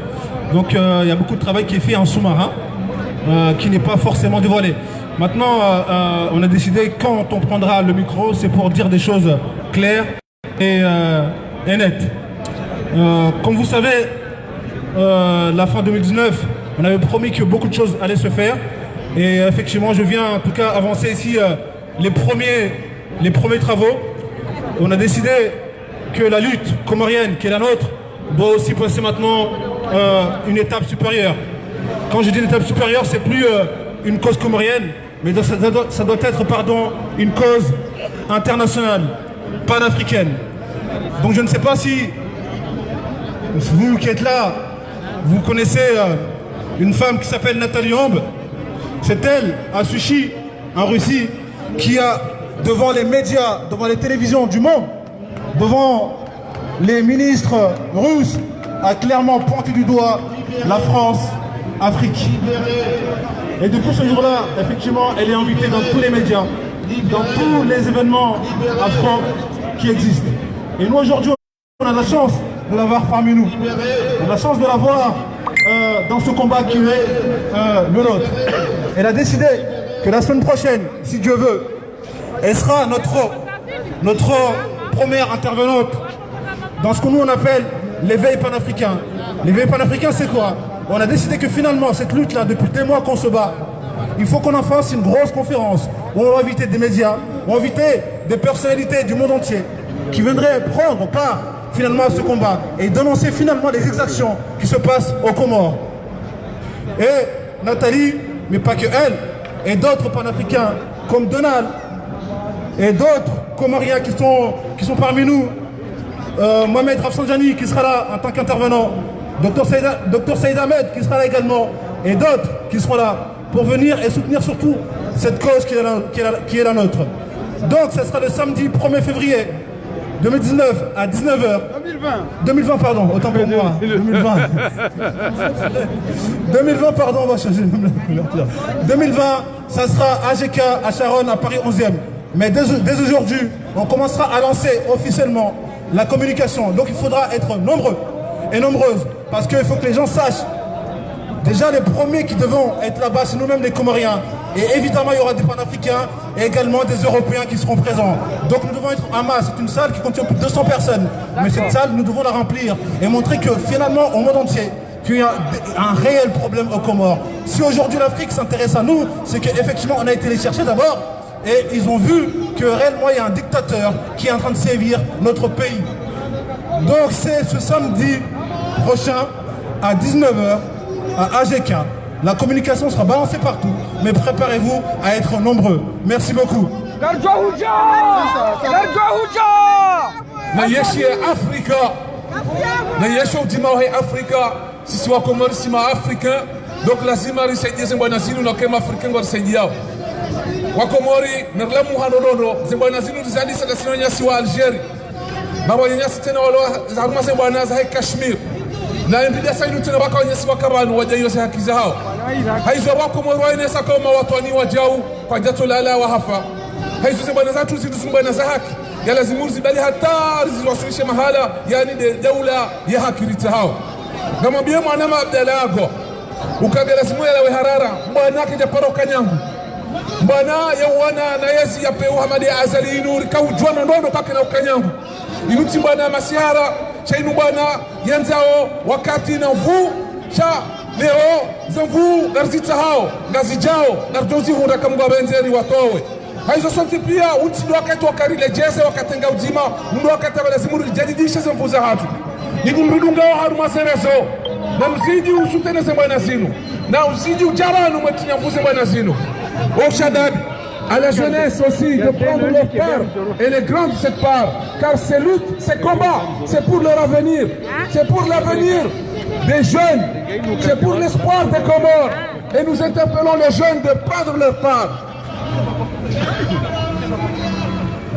S7: Donc il y a beaucoup de travail qui est fait en sous-marin, qui n'est pas forcément dévoilé. Maintenant, on a décidé quand on prendra le micro, c'est pour dire des choses claires et net. Comme vous savez, la fin 2019, on avait promis que beaucoup de choses allaient se faire. Et effectivement, je viens en tout cas avancer ici les premiers travaux. On a décidé que la lutte comorienne, qui est la nôtre, doit aussi passer maintenant une étape supérieure. Quand je dis une étape supérieure, c'est plus une cause comorienne, mais ça doit être, une cause internationale, panafricaine. Donc je ne sais pas si vous qui êtes là, vous connaissez une femme qui s'appelle Nathalie Ombe. C'est elle, à Sushi, en Russie, qui a, devant les médias, devant les télévisions du monde, devant les ministres russes, a clairement pointé du doigt la France, Afrique. Et depuis ce jour-là, effectivement, elle est invitée dans tous les médias, dans tous les événements afro qui existent. Et nous, aujourd'hui, on a la chance de l'avoir parmi nous. On a la chance de l'avoir dans ce combat qui est le nôtre. Elle a décidé que la semaine prochaine, si Dieu veut, elle sera notre première intervenante dans ce que nous on appelle l'éveil panafricain. L'éveil panafricain, c'est quoi? On a décidé que finalement, cette lutte-là, depuis des mois qu'on se bat, il faut qu'on en fasse une grosse conférence où on va inviter des médias, on va inviter des personnalités du monde entier qui viendraient prendre part finalement à ce combat et dénoncer finalement les exactions qui se passent aux Comores. Et Nathalie, mais pas que elle, et d'autres panafricains comme Donald et d'autres Comoriens qui sont parmi nous, Mohamed Rafsanjani qui sera là en tant qu'intervenant, Dr Saïd Ahmed qui sera là également, et d'autres qui seront là pour venir et soutenir surtout cette cause qui est la nôtre. Donc ce sera le samedi 1er février 2019 à 19h. 2020 pardon, autant pour moi. 2020 pardon, on va changer de couverture. 2020, ça sera AGK à Charonne, à Paris 11e. Mais dès aujourd'hui, on commencera à lancer officiellement la communication. Donc il faudra être nombreux et nombreuses, parce qu'il faut que les gens sachent. Déjà les premiers qui devront être là-bas, c'est nous-mêmes les Comoriens. Et évidemment, il y aura des panafricains et également des Européens qui seront présents. Donc nous devons être en masse. C'est une salle qui contient plus de 200 personnes. Mais cette salle, nous devons la remplir et montrer que finalement, au monde entier, qu'il y a un réel problème aux Comores. Si aujourd'hui l'Afrique s'intéresse à nous, c'est qu'effectivement, on a été les chercher d'abord et ils ont vu que réellement, il y a un dictateur qui est en train de sévir notre pays. Donc c'est ce samedi prochain à 19h à AGK. La communication sera balancée partout, mais préparez-vous à être nombreux. Merci beaucoup.
S2: na yeshi ya Afrika na yeshi udima wa Afrika sisi wa Komori sima Afrika donc lazima risaidie Zimbabwe zinu na kema Afrika ngo risaidie yao wa Komori nirlamu hanodondo Zimbabwe zinu rizali sada sino nyasi wa Algeria na wanyasi tena walo zaruma Zimbabwe za Kashmir na ndidia sainu tena baka wanyasi wa Kabanu wajayo za haki zao haizo wa Komori wainesa kama watu wani wajao kwa jato lala wa hafa haizo Zimbabwe zatu zidu Zimbabwe za haki ya lazimu zibali hatari ziwasilishe mahala yani de daula ya hakirita hao ngamwambie mwanama Abdalago ukagala simu ya harara bwana kija paro kanyangu bwana yawana na yezi ya peu hamadi azali inuri ka ujwana ndondo kake na ukanyangu inuti bwana masihara chainu bwana yanzao wakati na mvu cha leo zamvu garzita hao ngazijao na dozi hunda kamgwa benzeri watowe haizo sonti pia unti ndo wakati wakarile jeze wakatenga ujima ndo wakati lazima rijadidisha zamvuza hatu nigumrudunga wa haru maserezo na mzidi usutene Zimbabwe zinu na mzidi ujaranu mwetinyavuze Zimbabwe zinu au Shaddad à la jeunesse aussi de prendre leur part et les grands de cette part car ces luttes, ces combats c'est pour leur avenir c'est pour l'avenir des jeunes c'est pour l'espoir des Comores et nous interpellons les jeunes de prendre leur part.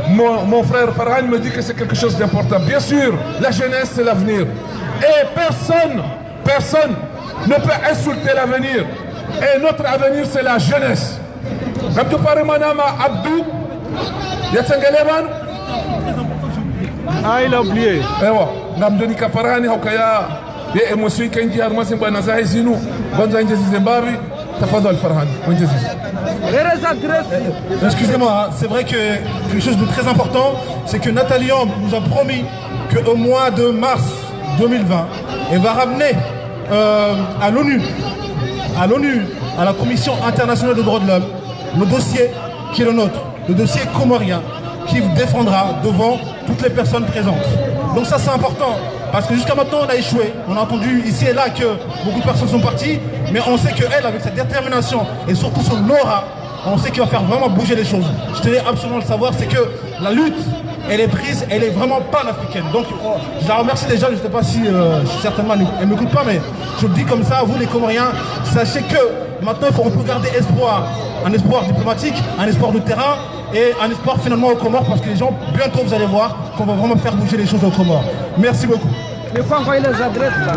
S2: Mon frère Farhan me dit que c'est quelque chose d'important. Bien sûr, la jeunesse c'est l'avenir. Et personne ne peut insulter l'avenir. Et notre avenir c'est la jeunesse. Abdou Parimanama Abdou, Yatsangeleban.
S6: Ah, il a oublié.
S2: Ewa, Namdoni Kafarani Hokaya, et émotions Kenji Harmasin Banazahi Zinu, Gonzange Zimbabwe, Tafadol Farhan,
S7: Excusez-moi, c'est vrai que quelque chose de très important, c'est que Nathalie Ambe nous a promis qu'au mois de mars 2020, elle va ramener à l'ONU, à la Commission internationale des droits de l'homme, le dossier qui est le nôtre, le dossier comorien, qui défendra devant toutes les personnes présentes. Donc ça c'est important, parce que jusqu'à maintenant on a échoué. On a entendu ici et là que beaucoup de personnes sont parties, mais on sait qu'elle, avec sa détermination et surtout son aura, on sait qu'il va faire vraiment bouger les choses. Je tenais absolument à le savoir, c'est que la lutte, elle est prise, elle est vraiment pan-africaine. Donc je la remercie déjà, je ne sais pas si certainement elle ne m'écoute pas, mais je le dis comme ça, vous les Comoriens, sachez que maintenant on peut garder espoir, un espoir diplomatique, un espoir de terrain et un espoir finalement aux Comores, parce que les gens, bientôt vous allez voir qu'on va vraiment faire bouger les choses aux Comores. Merci beaucoup.
S8: Il faut envoyer les adresses là.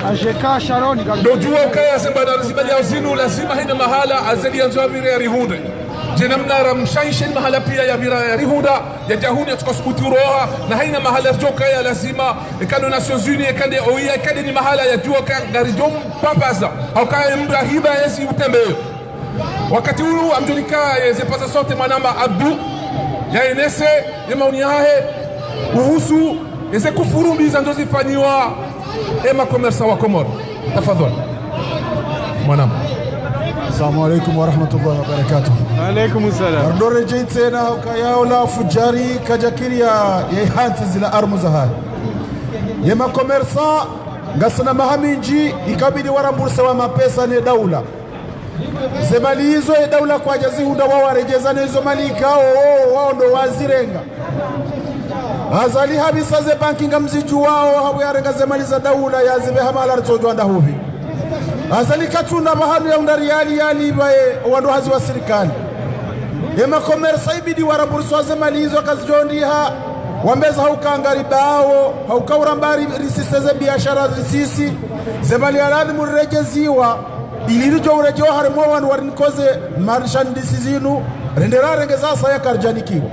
S8: AGK Sharon.
S2: Dojua kaya Zimbabwe Zimbabwe yazinu lazima hina mahala azali yanzo bire ya rihunda. Jenamna ramshaishin mahala pia ya bira ya rihunda ya jahuni tukasukuturoha na haina mahala joka ya lazima ikano Nations Unies ikande OIA ikande ni mahala ya jua garijom pampaza au kaya mbra hiba yesi utembe. Wakati huu amjunika yezepasa sote manamba Abdou ya enese ya mauniahe uhusu ese kufurumbi za ndozi fanywa ema komersa wa Komoro. Tafadhali mwanam.
S3: Assalamu alaikum wa rahmatullahi wa barakatuh.
S6: Alaikum salam.
S3: Ardore jitena ukayao la fujari kajakiria ya hanti zila armuzahari. Yema komersa ngasana mahaminji ikabidi warambursa wa mapesa ne daula. Zemali hizo ya daula kwa jazi hunda wawarejeza nezo malika wao ndo wazirenga. Azali habisa ze banki ngamziju wao habu yarenga zemali za daula ya zibe hamala ritojo anda huvi. Azali katunda bahanu ya undari yali bae wando hazi wa serikali. Yema komersa ibidi warabursu wa zemali hizo kazijondiha wambeza haukanga ribao haukaurambari risiseze biashara risisi zemali aladhi murejeziwa ilirijo urejewa harimo wanu warinikoze marishandisi zinu renderare ngeza saya karjanikiwa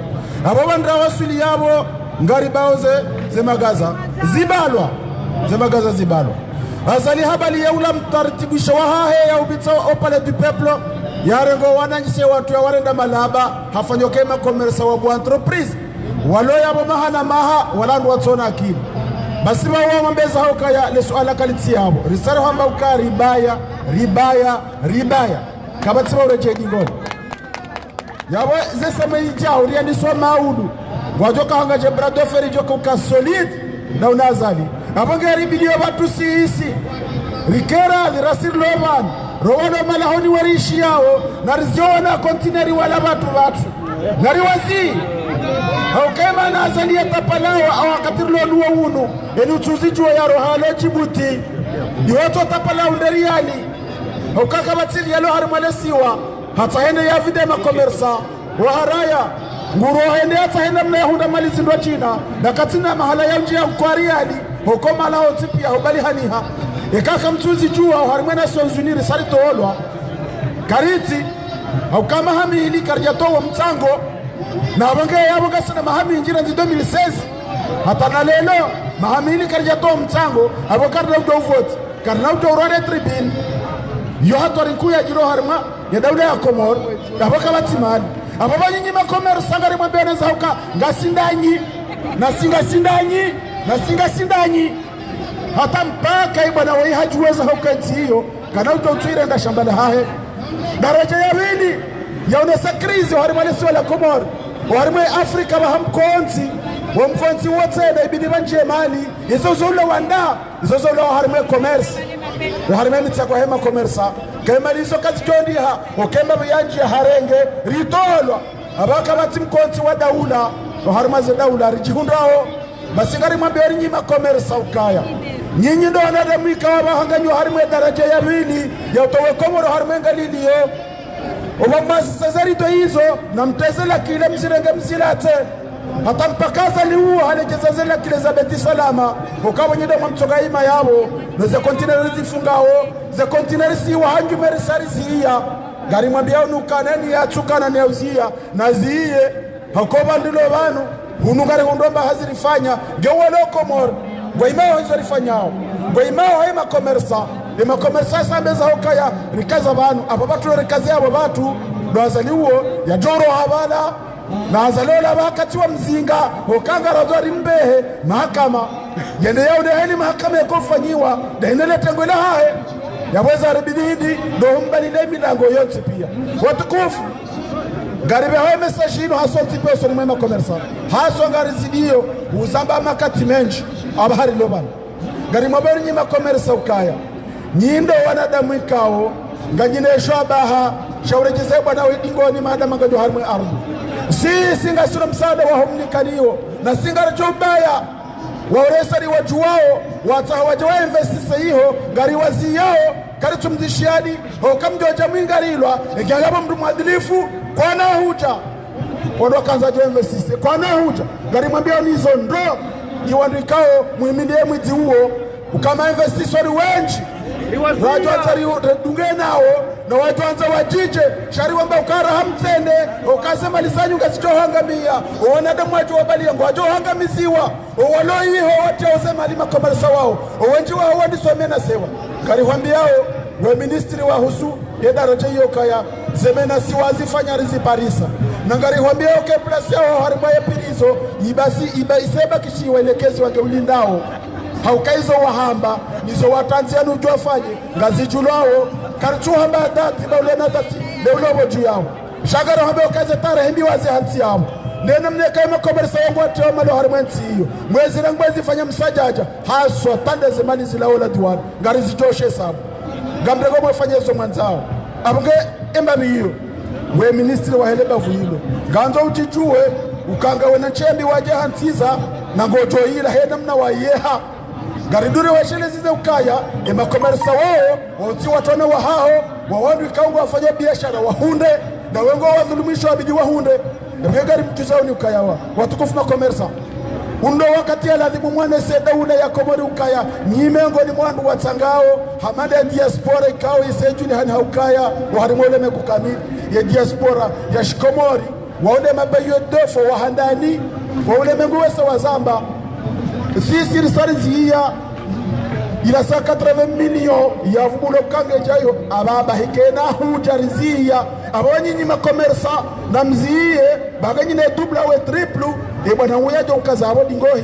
S3: abo bandra wasuli yabo ngari baoze zemagaza zibalwa azali habali ya ula mtartibisha wahahe ya ubitsa opale du peuple yarengo wananyise watu ya warenda malaba hafanyoke makomersa wabu entreprise walo yabo mahana maha walandu watsona akili basi bawa mambeza haukaya lesuala kalitsi yabo risara hamba ukari ribaya kabatsi bawreje ngoni yabo zesema ijao riani so maudu wajoka hangaje brado feri joka ka solid na unazali abongeri bilio batu siisi rikera lirasir loban rowana malahoni warishi yao na rizona kontineri wala batu nari wazi
S1: Haukema na azalia tapalawa au akatirlo nuwa unu eni uchuzi juwa ya rohalo Jibuti yoto tapalawa nderiani haukaka batili yalo harimwalesiwa hata hende ya vide makomersa wa haraya nguru hende hata hende mna yahunda mali zindwa China na katina mahala ya mjia mkwariani hukoma lao tipia hubali haniha ikaka mchuzi juwa harimwena sonzuniri sarito olwa kariti haukama hamili karjatowa mtango na wange yabo gasana mahami injira ndi 2016 hata na lelo mahamili karjatowa mtango abo karna udo vote karna udo urane tribune yo hatori kuya jiro harma ya dawla ya Komor abo kabatimani abo banyinyi makomer sangari mwambene zauka ngasindanyi na singa sindanyi hata mpaka ibana wai hajuweza hukanti hiyo kana utotwire nda shambala hahe daraja ya wili yaonesa krizi warimwalesi wala Komor warimwe Afrika wahamkonzi wamkonzi wote na ibidi banje mali izozolo wanda izozolo warimwe commerce warimwe mitako hema commerce kema lizo kazi jondiha okemba byanji harenge ritolwa abaka bati mkonzi wa daula warimwe daula rijihundrao basingari mwamberi nyima commerce ukaya nyinyi ndo wanadamika wabahanganywa harimwe daraja ya wili ya utowe Komoro harimwe ngaliliyo Obamasi sazarito hizo na mtezela kile mzirenge mzilate hata mpakaza liuo halejezazela kile za Beti Salama ukawa nyido mamtoga ima yao na ze kontineri zifungao ze kontineri siwa hanju merisari ziia gari mwambia unukaneni ya chukana ni yauzia na ziie hakoba ndilo wanu unugari hundomba hazirifanya gewolo Komor kwa imao hizo rifanyao kwa imao haima komersa ima komersa sambeza hokaya rikaza banu ababatu rikazi abo batu doazaliwo ya joro habala na azalola wakati wa mzinga hokanga razori mbehe mahakama yende yao deheni mahakama ya kufanyiwa dehinele tengwele hae yaweza ribididi dohumbali na milango yote pia watukufu garibe hawe mesajino haso tipeso ni mwema komersa haso ngari zidio uzamba makati menji abahari lobana gari mabari nyima komersa ukaya nyindo wanadamu ikao ngajinesho abaha shaurejeze bwana wedingoni madama ngajo harimwe ardu singa sura msaada wa humnikaniyo na singa rajobaya waoresari wajuwao watahawaja wa investisa hiyo gari wazi yao kari tumzishiadi hokamjoja mwingarilwa egiagaba mdu mwadilifu kwa na huja wando kanza jo investisa kwa na huja gari mwambia nizo ndo iwandikao muhimilie mwiti huo ukama investisori wenji watu watari dunge nao na watu wanza wajije shari wamba ukara hamtende ukasema lisanyu ngasichohangamia uwanadamu wajo wabali yangu wajo hangamisiwa uwalo hiho wote usema lima komarisa wao uwenji wao wadiswamia na sewa kariwambi yao we ministri wa husu yedaraja hiyo kaya zemena siwazi fanya rizi parisa nangari huambia oke plasi yao harimwa ya pirizo iseba kishiwa ilekezi wange ulindao haukaizo wahamba nizo watanzianu ujuafanye ngazi julao karichu hamba dati na ulena dati na ulobo juu yao shagara hamba ukaize tara himbi wazi hansi yao nena mneka ima komerisa wangu watu malo harimwensi hiyo mwezi na mwezi fanya msajaja haswa tande zemani zilaola diwani ngari zijoshe sabu gambrego mwefanya hizo mwanzao abunge embami hiyo we ministri wa heleba vuhilo ganzo ujijue ukanga wena nchembi waje hantiza na ngojo hila hena mna wa yeha garidure wa shele zize ukaya ema komersa wao wauti watona wa hao wawandu ikaungu wafanya biashara wahunde na wengo wa dhulumisho wabidi wahunde eme gari mtuzao ni ukaya wa watukufu na komersa undo wakati ya ladhibu mwane seda ule ya Komori ukaya nyimengo ni mwandu watangao hamada ya diaspora ikao iseju ni hani haukaya waharimole mekukami ya diaspora ya shikomori waone mabayo dofo wahandani waule mengu wesa wazamba sisi risari ziya ila saa 80 milion ya vubulo kange jayo ababa hikena hujarizia abonyinyi makomersa na mziye baganyine dubla we triple bwana uyaje ukazabo dingohi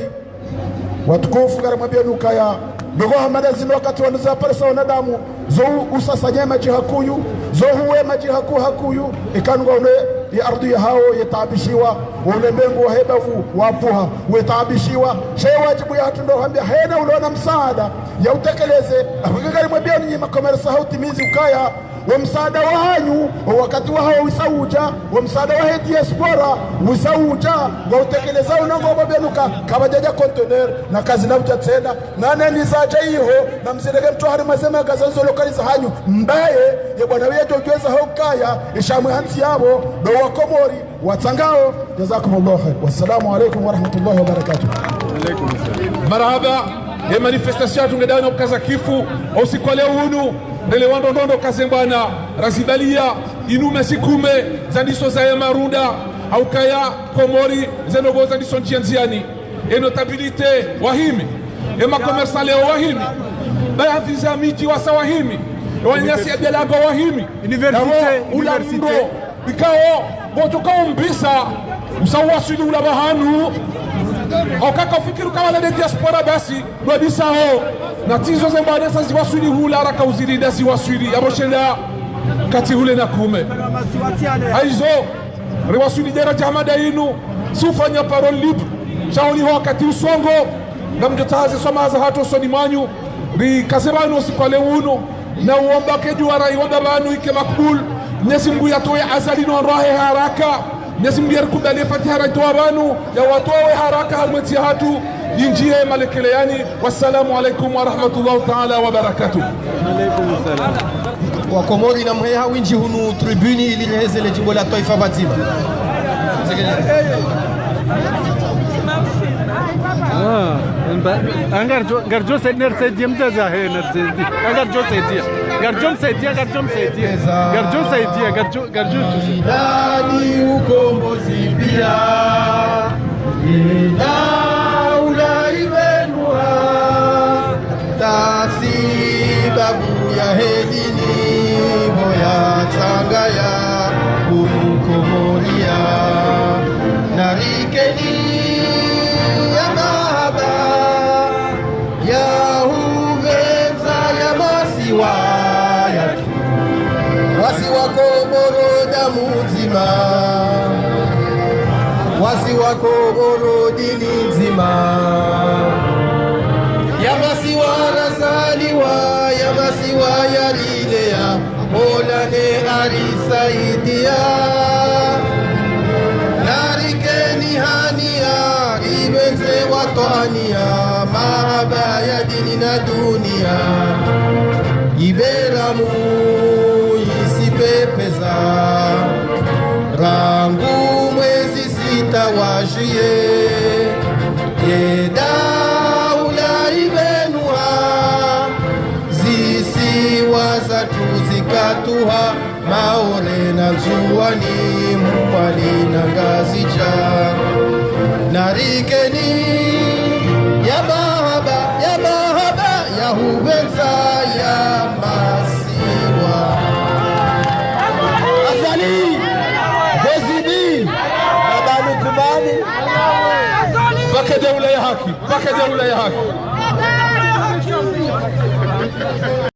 S1: watukufu garamwambia nukaya ndogo hamada zino wakati wanuza parisa wanadamu zo usasanye maji hakuyu zo huwe maji hakuyu ikanunga une ya ardu ya hao yetabishiwa ule mengu wa hebavu wapuha wetabishiwa shee wajibu ya hatu ndo hambia hena uleona msaada ya utekeleze abagagari mwabia ninyi makomersa hautimizi ukaya
S2: wa msaada wa hanyu wakati wa hao wisauja wa msaada wa diaspora wisauja wa utekeleza unango babenuka kabajaja container na kazi na uja tena nane ni zaja hiyo na msirege mtu hari mazema gazazo lokaliza hanyu mbaye ya bwana wetu ujweza hokaya ishamwe hansi yabo do wa Komori watangao. Jazakumullahu khair, wassalamu alaykum wa rahmatullahi wa barakatuh.
S9: Marhaba ya manifestation tungedana ukaza kifu usikwale unu ndele wandondo kazembana razibalia inume sikume zandiso za ya marunda au kaya Komori zenogo zandiso njianziani e notabilite wahimi e makomersale wahimi baadhi za miji wa sawahimi wanyasi ya delago wahimi universite ikao botokao mbisa usawasili ula bahanu okaka ufikiru kawala de diaspora basi dwadisa ho na tizo zembana sasa ziwasuli hula haraka uzirida ziwasuli aboshenda kati hule na kume aizo rewasuli dera jamada inu sufanya parole libre shauli ho wakati usongo na mjotahaze somaza hato soni manyu ri kasebanu usikwale uno na uomba kejuara iomba banu ike makbul Mwenyezi Mungu yatoe azali no rohe haraka. Mwenyezi Mungu yarkubalie fatiha raitoa banu ya watoe haraka harmati hatu yinjie malekeleani. Wassalamu alaikum wa rahmatullahi ta'ala wa barakatuh.
S3: Alaikum salam.
S10: Wa Komori na mheha winji hunu tribuni ili lehezele jimbo la taifa bazima.
S6: Agar garjo sedner sediem jaza hai nerjedi. Agar jo sedia, garjom sedia garjo sedia garjo.
S3: Dani ukombozi pia daula ibenua tasibabu ya hedini boya tangaya Komoria narikeni wasi wako boroda muzima, wasi wako borodini nzima, yamasi wanazaliwa, yamasi wayalilea, Mola alisaidia, narikeni hania, ibenze watoania, mahaba ya dini na dunia, iberamu isipepeza rangu mwezi sita wajie ye daula ibenua zisiwa za tuzikatuha maore na nzuani mwali na ngazija narikeni ya mahaba ya hubenza ya masiwa Azali Bezidi Abanu Kumani
S9: Baka deula ya haki